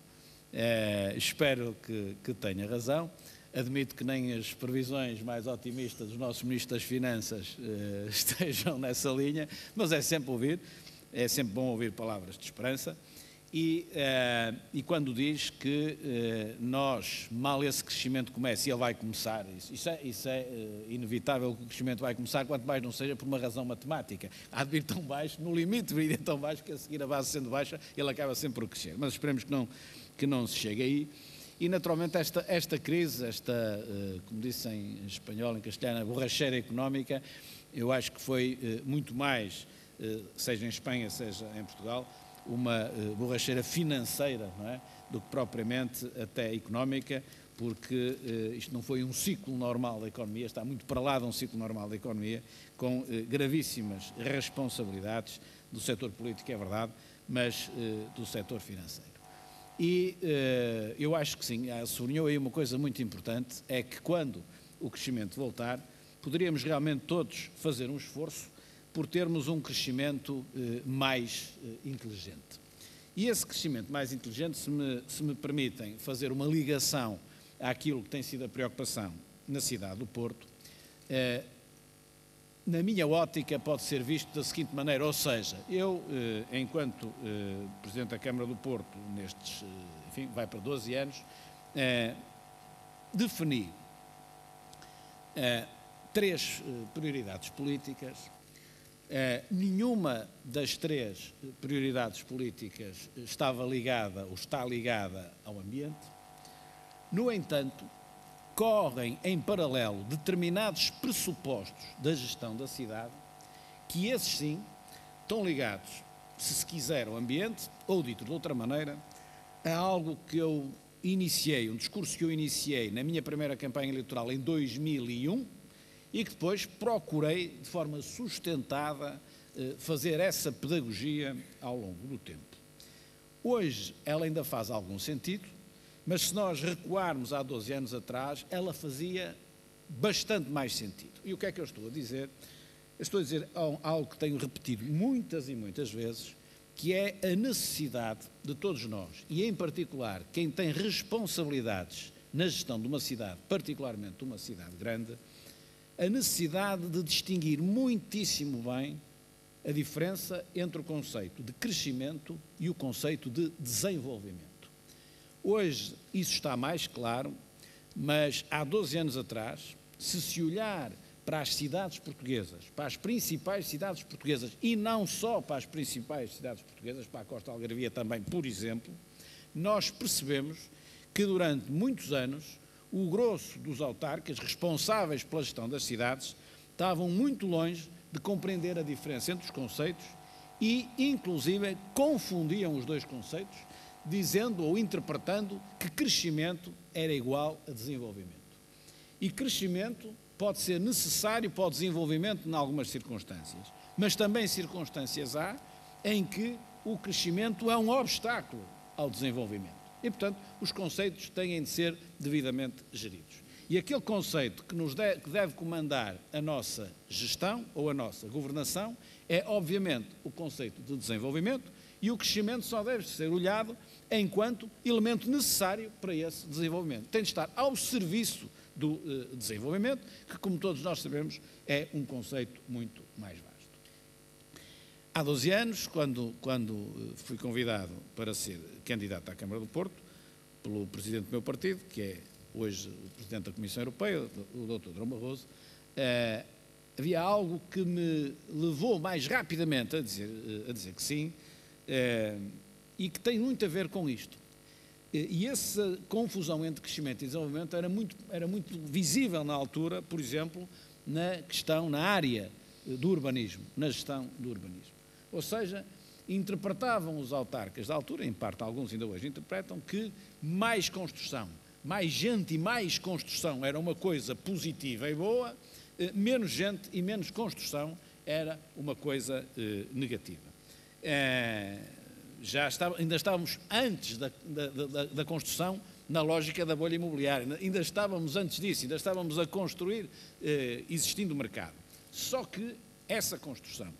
Espero que tenha razão. Admito que nem as previsões mais otimistas dos nossos ministros das Finanças estejam nessa linha, mas é sempre bom ouvir palavras de esperança. E quando diz que nós, mal esse crescimento comece, e ele vai começar, isso é inevitável que o crescimento vai começar, quanto mais não seja por uma razão matemática. Há de vir tão baixo, no limite de vir tão baixo, que a seguir a base sendo baixa, ele acaba sempre por crescer. Mas esperemos que não se chegue aí. E naturalmente esta crise, como disse em espanhol, em castelhano, a borracheira económica, eu acho que foi muito mais, seja em Espanha, seja em Portugal, uma borracheira financeira, não é? Do que propriamente até económica, porque isto não foi um ciclo normal da economia, está muito para lá de um ciclo normal da economia, com gravíssimas responsabilidades do setor político, é verdade, mas do setor financeiro. E eu acho que sim, sublinhou aí uma coisa muito importante, é que quando o crescimento voltar, poderíamos realmente todos fazer um esforço por termos um crescimento mais inteligente. E esse crescimento mais inteligente, se me permitem fazer uma ligação àquilo que tem sido a preocupação na cidade do Porto, na minha ótica pode ser visto da seguinte maneira, ou seja, eu, enquanto Presidente da Câmara do Porto, enfim, vai para 12 anos, defini 3 prioridades políticas. Nenhuma das 3 prioridades políticas estava ligada ou está ligada ao ambiente. No entanto, correm em paralelo determinados pressupostos da gestão da cidade que esses sim estão ligados, se quiser, ao ambiente, ou dito de outra maneira, a algo que eu iniciei, um discurso que eu iniciei na minha primeira campanha eleitoral em 2001 e que depois procurei, de forma sustentada, fazer essa pedagogia ao longo do tempo. Hoje ela ainda faz algum sentido, mas se nós recuarmos há 12 anos atrás, ela fazia bastante mais sentido. E o que é que eu estou a dizer? Eu estou a dizer algo que tenho repetido muitas e muitas vezes, que é a necessidade de todos nós, e em particular quem tem responsabilidades na gestão de uma cidade, particularmente de uma cidade grande, a necessidade de distinguir muitíssimo bem a diferença entre o conceito de crescimento e o conceito de desenvolvimento. Hoje isso está mais claro, mas há 12 anos atrás, se olhar para as cidades portuguesas, para as principais cidades portuguesas, e não só para as principais cidades portuguesas, para a Costa Algarvia também, por exemplo, nós percebemos que durante muitos anos o grosso dos autarcas responsáveis pela gestão das cidades estavam muito longe de compreender a diferença entre os conceitos e, inclusive, confundiam os dois conceitos, dizendo ou interpretando que crescimento era igual a desenvolvimento. E crescimento pode ser necessário para o desenvolvimento em algumas circunstâncias, mas também circunstâncias há em que o crescimento é um obstáculo ao desenvolvimento. E, portanto, os conceitos têm de ser devidamente geridos. E aquele conceito que que deve comandar a nossa gestão ou a nossa governação é, obviamente, o conceito de desenvolvimento, e o crescimento só deve ser olhado enquanto elemento necessário para esse desenvolvimento. Tem de estar ao serviço do desenvolvimento, que, como todos nós sabemos, é um conceito muito mais vasto. Há 12 anos, quando fui convidado para ser candidato à Câmara do Porto, pelo presidente do meu partido, que é hoje o presidente da Comissão Europeia, o Dr. Durão Barroso, havia algo que me levou mais rapidamente a dizer que sim, e que tem muito a ver com isto. E essa confusão entre crescimento e desenvolvimento era muito visível na altura, por exemplo, na área do urbanismo, na gestão do urbanismo. Ou seja, interpretavam os autarcas da altura, em parte alguns ainda hoje interpretam, que mais construção, mais gente e mais construção era uma coisa positiva e boa, menos gente e menos construção era uma coisa negativa. Ainda estávamos antes da construção na lógica da bolha imobiliária, ainda estávamos antes disso, ainda estávamos a construir existindo o mercado. Só que essa construção,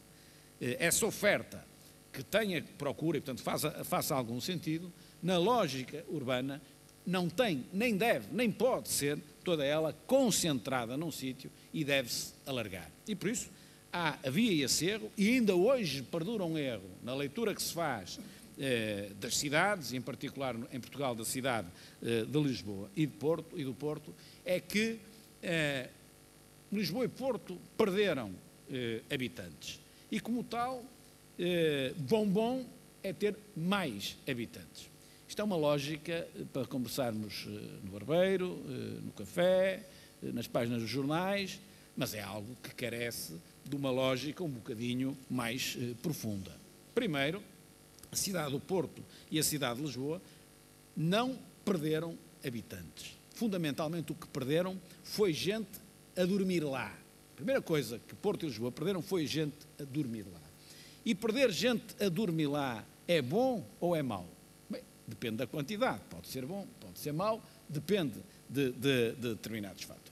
essa oferta que tenha procura e, portanto, faça algum sentido, na lógica urbana não tem, nem deve, nem pode ser toda ela concentrada num sítio e deve-se alargar. E por isso havia esse erro, e ainda hoje perdura um erro na leitura que se faz das cidades, em particular em Portugal da cidade de Lisboa e do Porto, é que Lisboa e Porto perderam habitantes. E como tal, bom é ter mais habitantes. Isto é uma lógica para conversarmos no barbeiro, no café, nas páginas dos jornais, mas é algo que carece de uma lógica um bocadinho mais profunda. Primeiro, a cidade do Porto e a cidade de Lisboa não perderam habitantes. Fundamentalmente o que perderam foi gente a dormir lá. A primeira coisa que Porto e Lisboa perderam foi gente a dormir lá. E perder gente a dormir lá é bom ou é mau? Bem, depende da quantidade. Pode ser bom, pode ser mau, depende de determinados fatores.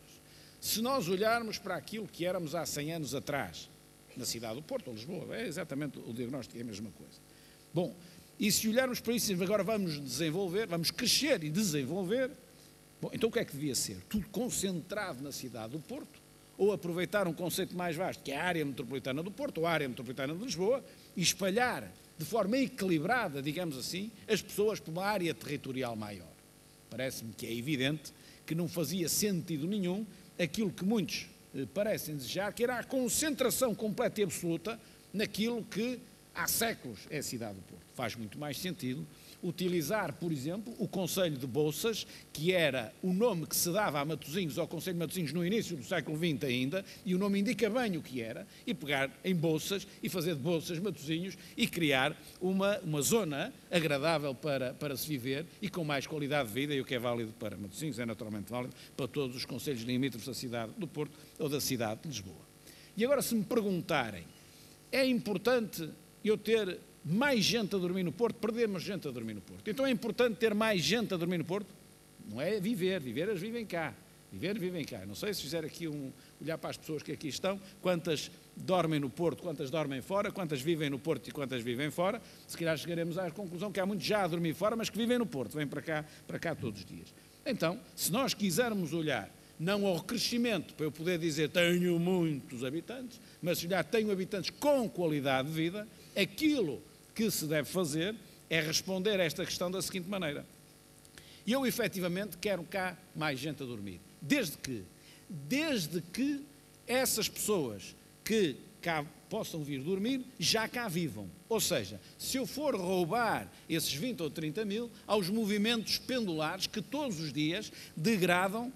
Se nós olharmos para aquilo que éramos há 100 anos atrás, na cidade do Porto ou Lisboa, é exatamente o diagnóstico, é a mesma coisa. Bom, e se olharmos para isso, agora vamos desenvolver, vamos crescer e desenvolver, bom, então o que é que devia ser? Tudo concentrado na cidade do Porto, ou aproveitar um conceito mais vasto, que é a área metropolitana do Porto, ou a área metropolitana de Lisboa, e espalhar de forma equilibrada, digamos assim, as pessoas por uma área territorial maior. Parece-me que é evidente que não fazia sentido nenhum aquilo que muitos parecem desejar, que era a concentração completa e absoluta naquilo que há séculos é a cidade do Porto. Faz muito mais sentido utilizar, por exemplo, o Concelho de Bolsas, que era o nome que se dava a Matosinhos, ao Concelho de Matosinhos no início do século XX ainda, e o nome indica bem o que era, e pegar em Bolsas e fazer de Bolsas Matosinhos e criar uma zona agradável para se viver e com mais qualidade de vida, e o que é válido para Matosinhos é naturalmente válido para todos os concelhos limítrofes da cidade do Porto ou da cidade de Lisboa. E agora, se me perguntarem, é importante eu ter mais gente a dormir no Porto, perdemos gente a dormir no Porto. Então é importante ter mais gente a dormir no Porto? Não é viver, eles vivem cá. Vivem cá. Não sei se fizer aqui olhar para as pessoas que aqui estão, quantas dormem no Porto, quantas dormem fora, quantas vivem no Porto e quantas vivem fora, se calhar chegaremos à conclusão que há muitos já a dormir fora, mas que vivem no Porto, vêm para cá todos os dias. Então, se nós quisermos olhar não ao crescimento, para eu poder dizer tenho muitos habitantes, mas se olhar tenho habitantes com qualidade de vida, aquilo que se deve fazer é responder a esta questão da seguinte maneira. Eu, efetivamente, quero cá mais gente a dormir. Desde que essas pessoas que cá possam vir dormir, já cá vivam. Ou seja, se eu for roubar esses 20 ou 30 mil aos movimentos pendulares que todos os dias degradam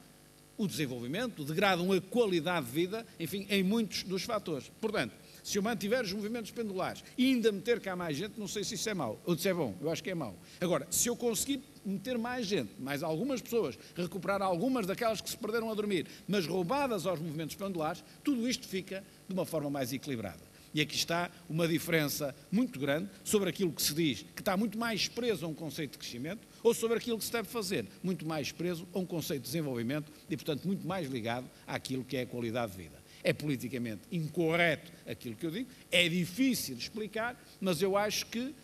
o desenvolvimento, degradam a qualidade de vida, enfim, em muitos dos fatores. Portanto, se eu mantiver os movimentos pendulares e ainda meter cá mais gente, não sei se isso é mau ou se é bom, eu acho que é mau. Agora, se eu conseguir meter mais gente, mais algumas pessoas, recuperar algumas daquelas que se perderam a dormir, mas roubadas aos movimentos pendulares, tudo isto fica de uma forma mais equilibrada. E aqui está uma diferença muito grande sobre aquilo que se diz, que está muito mais preso a um conceito de crescimento, ou sobre aquilo que se deve fazer, muito mais preso a um conceito de desenvolvimento e, portanto, muito mais ligado àquilo que é a qualidade de vida. É politicamente incorreto aquilo que eu digo, é difícil de explicar, mas eu acho que,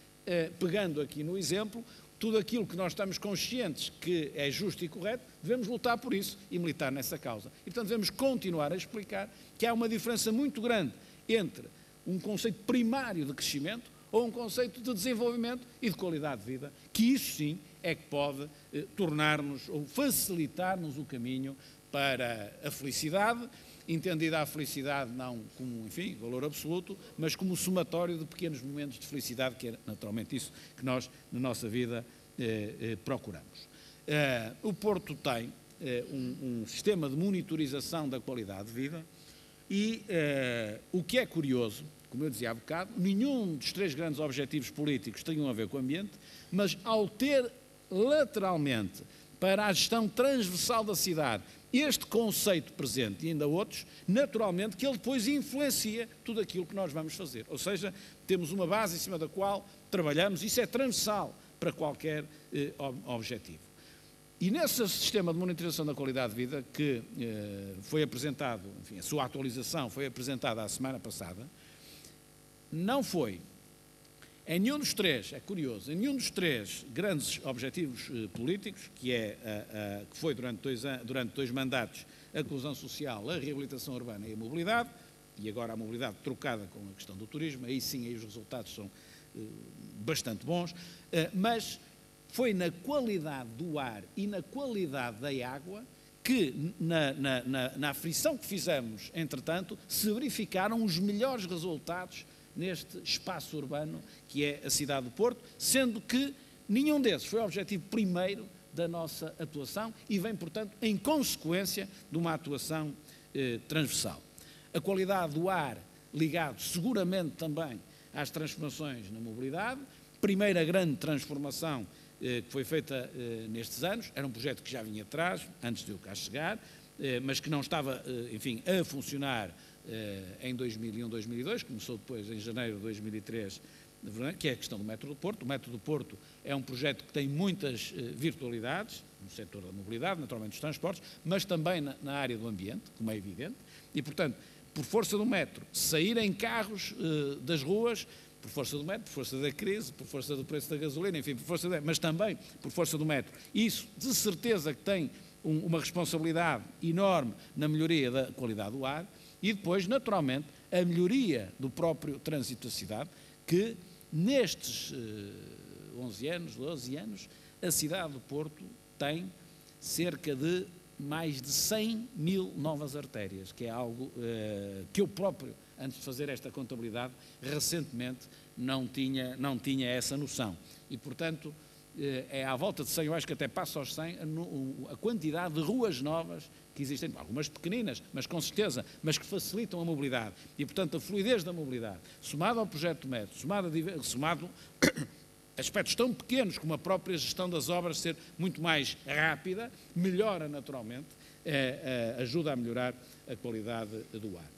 pegando aqui no exemplo, tudo aquilo que nós estamos conscientes que é justo e correto, devemos lutar por isso e militar nessa causa. E, portanto, devemos continuar a explicar que há uma diferença muito grande entre um conceito primário de crescimento ou um conceito de desenvolvimento e de qualidade de vida, que isso sim é que pode tornar-nos ou facilitar-nos o caminho para a felicidade, entendida a felicidade não como, enfim, valor absoluto, mas como somatório de pequenos momentos de felicidade, que é naturalmente isso que nós, na nossa vida, procuramos. O Porto tem um sistema de monitorização da qualidade de vida e o que é curioso, como eu dizia há bocado, nenhum dos 3 grandes objetivos políticos tem a ver com o ambiente, mas ao ter lateralmente para a gestão transversal da cidade este conceito presente e ainda outros, naturalmente que ele depois influencia tudo aquilo que nós vamos fazer. Ou seja, temos uma base em cima da qual trabalhamos, isso é transversal para qualquer objetivo. E nesse sistema de monitorização da qualidade de vida que foi apresentado, enfim, a sua atualização foi apresentada a semana passada, não foi, em nenhum dos 3, é curioso, em nenhum dos 3 grandes objetivos políticos, que foi durante 2 mandatos a coesão social, a reabilitação urbana e a mobilidade, e agora a mobilidade trocada com a questão do turismo, aí sim aí os resultados são bastante bons, mas foi na qualidade do ar e na qualidade da água que, na aferição que fizemos, entretanto, se verificaram os melhores resultados neste espaço urbano que é a cidade do Porto, sendo que nenhum desses foi o objetivo primeiro da nossa atuação e vem, portanto, em consequência de uma atuação transversal. A qualidade do ar ligado seguramente também às transformações na mobilidade, primeira grande transformação que foi feita nestes anos, era um projeto que já vinha atrás, antes de eu cá chegar, mas que não estava, enfim, a funcionar em 2001, 2002, começou depois em janeiro de 2003, que é a questão do Metro do Porto. O Metro do Porto é um projeto que tem muitas virtualidades, no setor da mobilidade, naturalmente dos transportes, mas também na área do ambiente, como é evidente, e, portanto, por força do metro, saírem carros das ruas, por força do metro, por força da crise, por força do preço da gasolina, enfim, por força mas também por força do metro. Isso, de certeza, que tem uma responsabilidade enorme na melhoria da qualidade do ar e depois, naturalmente, a melhoria do próprio trânsito da cidade, que nestes 11 anos, 12 anos, a cidade do Porto tem cerca de mais de 100 mil novas artérias, que é algo que eu próprio, antes de fazer esta contabilidade, recentemente não tinha essa noção. E, portanto, é à volta de 100, eu acho que até passa aos 100, a quantidade de ruas novas que existem, algumas pequeninas, mas com certeza, mas que facilitam a mobilidade. E, portanto, a fluidez da mobilidade, somado ao projeto do metro, somado a aspectos tão pequenos como a própria gestão das obras ser muito mais rápida, melhora naturalmente, ajuda a melhorar a qualidade do ar.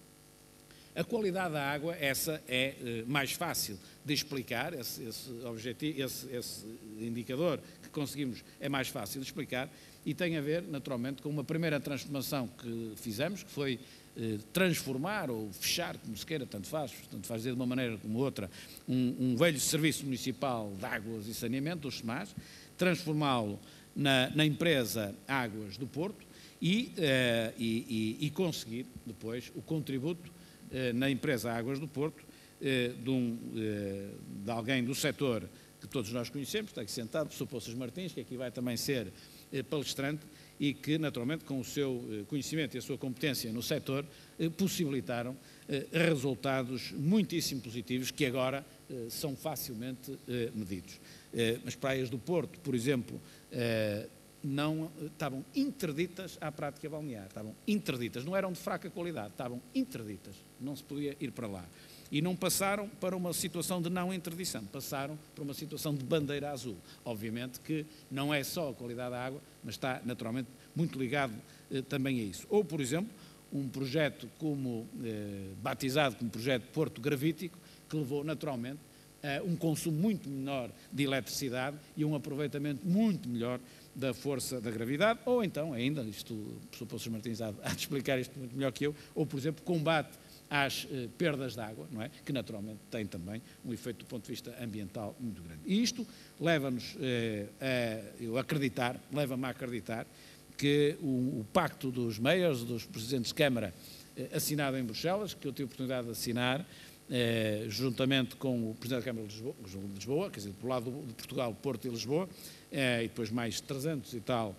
A qualidade da água, essa é mais fácil de explicar, esse indicador que conseguimos é mais fácil de explicar e tem a ver, naturalmente, com uma primeira transformação que fizemos, que foi transformar ou fechar, como se queira, tanto faz dizer de uma maneira como outra, um velho serviço municipal de águas e saneamento, o SEMAS, transformá-lo na empresa Águas do Porto e conseguir depois o contributo na empresa Águas do Porto de alguém do setor que todos nós conhecemos, está aqui sentado, o professor Poças Martins, que aqui vai também ser palestrante, e que, naturalmente, com o seu conhecimento e a sua competência no setor, possibilitaram resultados muitíssimo positivos que agora são facilmente medidos. As praias do Porto, por exemplo, não estavam interditas à prática balnear, estavam interditas, não eram de fraca qualidade, estavam interditas, não se podia ir para lá. E não passaram para uma situação de não interdição, passaram para uma situação de bandeira azul. Obviamente que não é só a qualidade da água, mas está naturalmente muito ligado também a isso. Ou, por exemplo, um projeto batizado como projeto Porto Gravítico, que levou naturalmente a um consumo muito menor de eletricidade e um aproveitamento muito melhor da força da gravidade, ou então ainda, isto o professor Poços Martins há de explicar isto muito melhor que eu, ou por exemplo combate às perdas de água, não é? Que naturalmente tem também um efeito do ponto de vista ambiental muito grande. E isto leva-nos leva-me a acreditar que o pacto dos mayors, dos presidentes de Câmara, assinado em Bruxelas, que eu tive a oportunidade de assinar, juntamente com o Presidente da Câmara de Lisboa, quer dizer, do lado de Portugal, Porto e Lisboa, e depois mais 300 e tal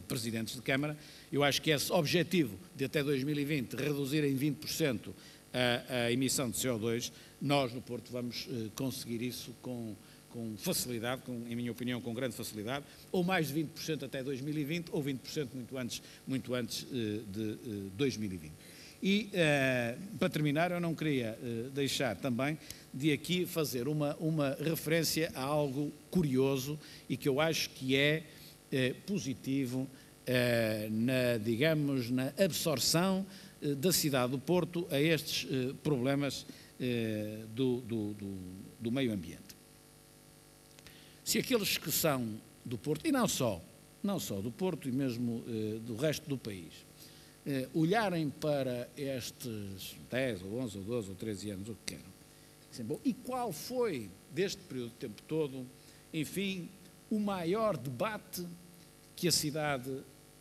presidentes de Câmara, eu acho que esse objetivo de até 2020 reduzir em 20% a emissão de CO2, nós no Porto vamos conseguir isso com facilidade, em minha opinião, com grande facilidade, ou mais de 20% até 2020, ou 20% muito antes de 2020. E, para terminar, eu não queria deixar também de aqui fazer uma referência a algo curioso e que eu acho que é positivo na absorção da cidade do Porto a estes problemas do meio ambiente. Se aqueles que são do Porto, e não só do Porto e mesmo do resto do país, olharem para estes 10 ou 11 ou 12 ou 13 anos, o que queiram, dizem, bom, e qual foi, deste período de tempo todo, enfim, o maior debate que a cidade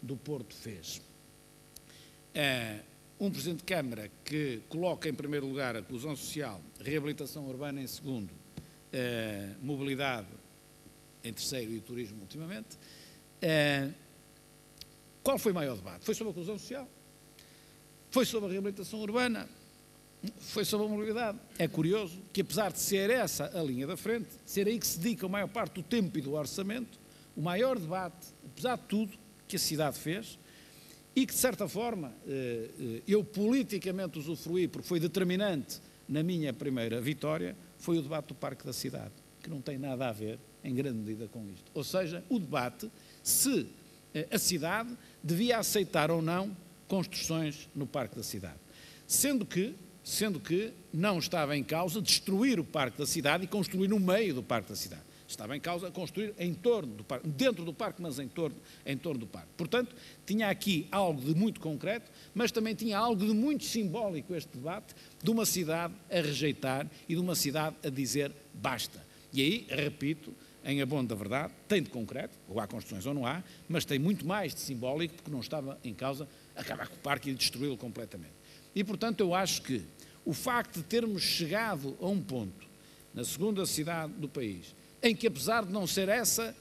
do Porto fez? Um Presidente de Câmara que coloca em primeiro lugar a coesão social, reabilitação urbana em segundo, mobilidade em terceiro e o turismo ultimamente. Qual foi o maior debate? Foi sobre a coesão social? Foi sobre a reabilitação urbana? Foi sobre a mobilidade? É curioso que, apesar de ser essa a linha da frente, ser aí que se dedica a maior parte do tempo e do orçamento, o maior debate, apesar de tudo, que a cidade fez, e que, de certa forma, eu politicamente usufruí, porque foi determinante na minha primeira vitória, foi o debate do Parque da Cidade, que não tem nada a ver, em grande medida, com isto. Ou seja, o debate se a cidade devia aceitar ou não construções no Parque da Cidade. Sendo que não estava em causa destruir o Parque da Cidade e construir no meio do Parque da Cidade. Estava em causa construir em torno do parque, dentro do parque, mas em torno do parque. Portanto, tinha aqui algo de muito concreto, mas também tinha algo de muito simbólico este debate, de uma cidade a rejeitar e de uma cidade a dizer basta. E aí, repito, em abono da verdade, tem de concreto, ou há construções ou não há, mas tem muito mais de simbólico, porque não estava em causa acabar com o parque e destruí-lo completamente. E, portanto, eu acho que o facto de termos chegado a um ponto, na segunda cidade do país, em que, apesar de não ser essa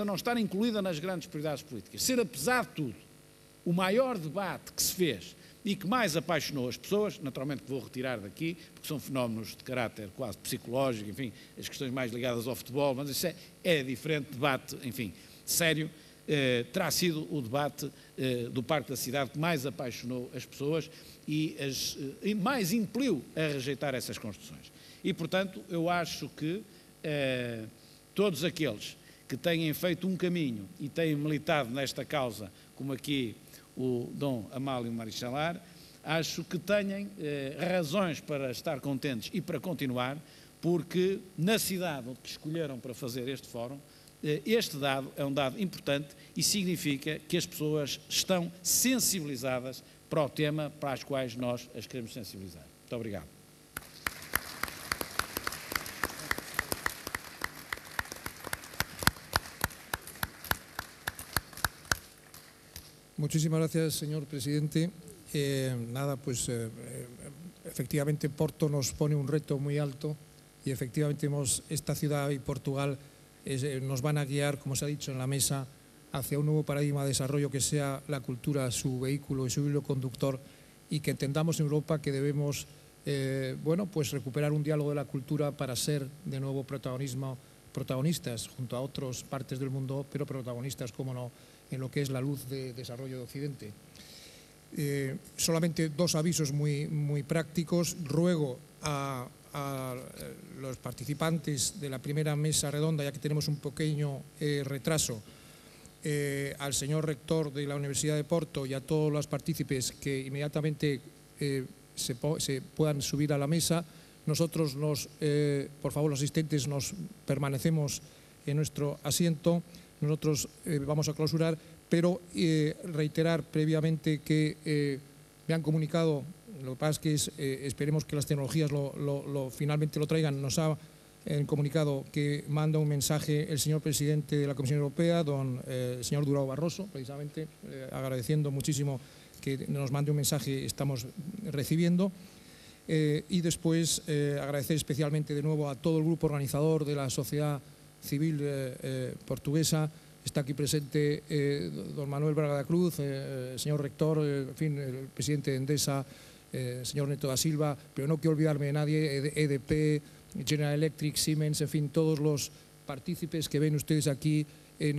não estar incluída nas grandes prioridades políticas, ser, apesar de tudo, o maior debate que se fez e que mais apaixonou as pessoas, naturalmente que vou retirar daqui, porque são fenómenos de caráter quase psicológico, enfim, as questões mais ligadas ao futebol, mas isso é diferente, debate, enfim, sério, terá sido o debate do Parque da Cidade que mais apaixonou as pessoas e mais impeliu a rejeitar essas construções. E, portanto, eu acho que todos aqueles que têm feito um caminho e têm militado nesta causa, como aqui o Dom Amálio Marichalar, acho que têm razões para estar contentes e para continuar, porque na cidade que escolheram para fazer este fórum, este dado é um dado importante e significa que as pessoas estão sensibilizadas para o tema para as quais nós as queremos sensibilizar. Muito obrigado. Muchísimas gracias, señor presidente. Efectivamente Porto nos pone un reto muy alto y efectivamente esta ciudad y Portugal nos van a guiar, como se ha dicho en la mesa, hacia un nuevo paradigma de desarrollo que sea la cultura su vehículo y su hilo conductor, y que entendamos en Europa que debemos pues recuperar un diálogo de la cultura para ser de nuevo protagonistas junto a otras partes del mundo, pero protagonistas, como no, en lo que es la luz de desarrollo de Occidente. Solamente dos avisos muy prácticos. Ruego a los participantes de la primera mesa redonda, ya que tenemos un pequeño retraso, al señor rector de la Universidad de Porto y a todos los partícipes que inmediatamente se puedan subir a la mesa. Nosotros, por favor, los asistentes, nos permanecemos en nuestro asiento. Nosotros vamos a clausurar, pero reiterar previamente que me han comunicado, lo que pasa es que esperemos que las tecnologías finalmente lo traigan. Nos ha comunicado que manda un mensaje el señor presidente de la Comisión Europea, el señor Durão Barroso, precisamente agradeciendo muchísimo que nos mande un mensaje, estamos recibiendo. Y después agradecer especialmente de nuevo a todo el grupo organizador de la sociedad civil portuguesa. Está aquí presente don Manuel Braga da Cruz, señor rector, en fin, el presidente de Endesa, señor Neto da Silva, pero no quiero olvidarme de nadie, EDP, General Electric, Siemens, en fin, todos los partícipes que ven ustedes aquí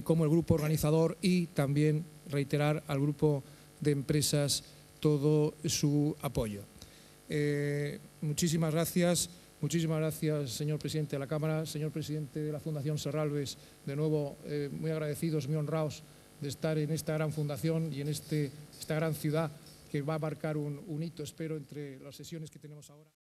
como el grupo organizador, y también reiterar al grupo de empresas todo su apoyo. Muchísimas gracias, señor presidente de la Cámara, señor presidente de la Fundación Serralves, de nuevo muy agradecidos, muy honrados de estar en esta gran fundación y en esta gran ciudad que va a marcar un hito, espero, entre las sesiones que tenemos ahora.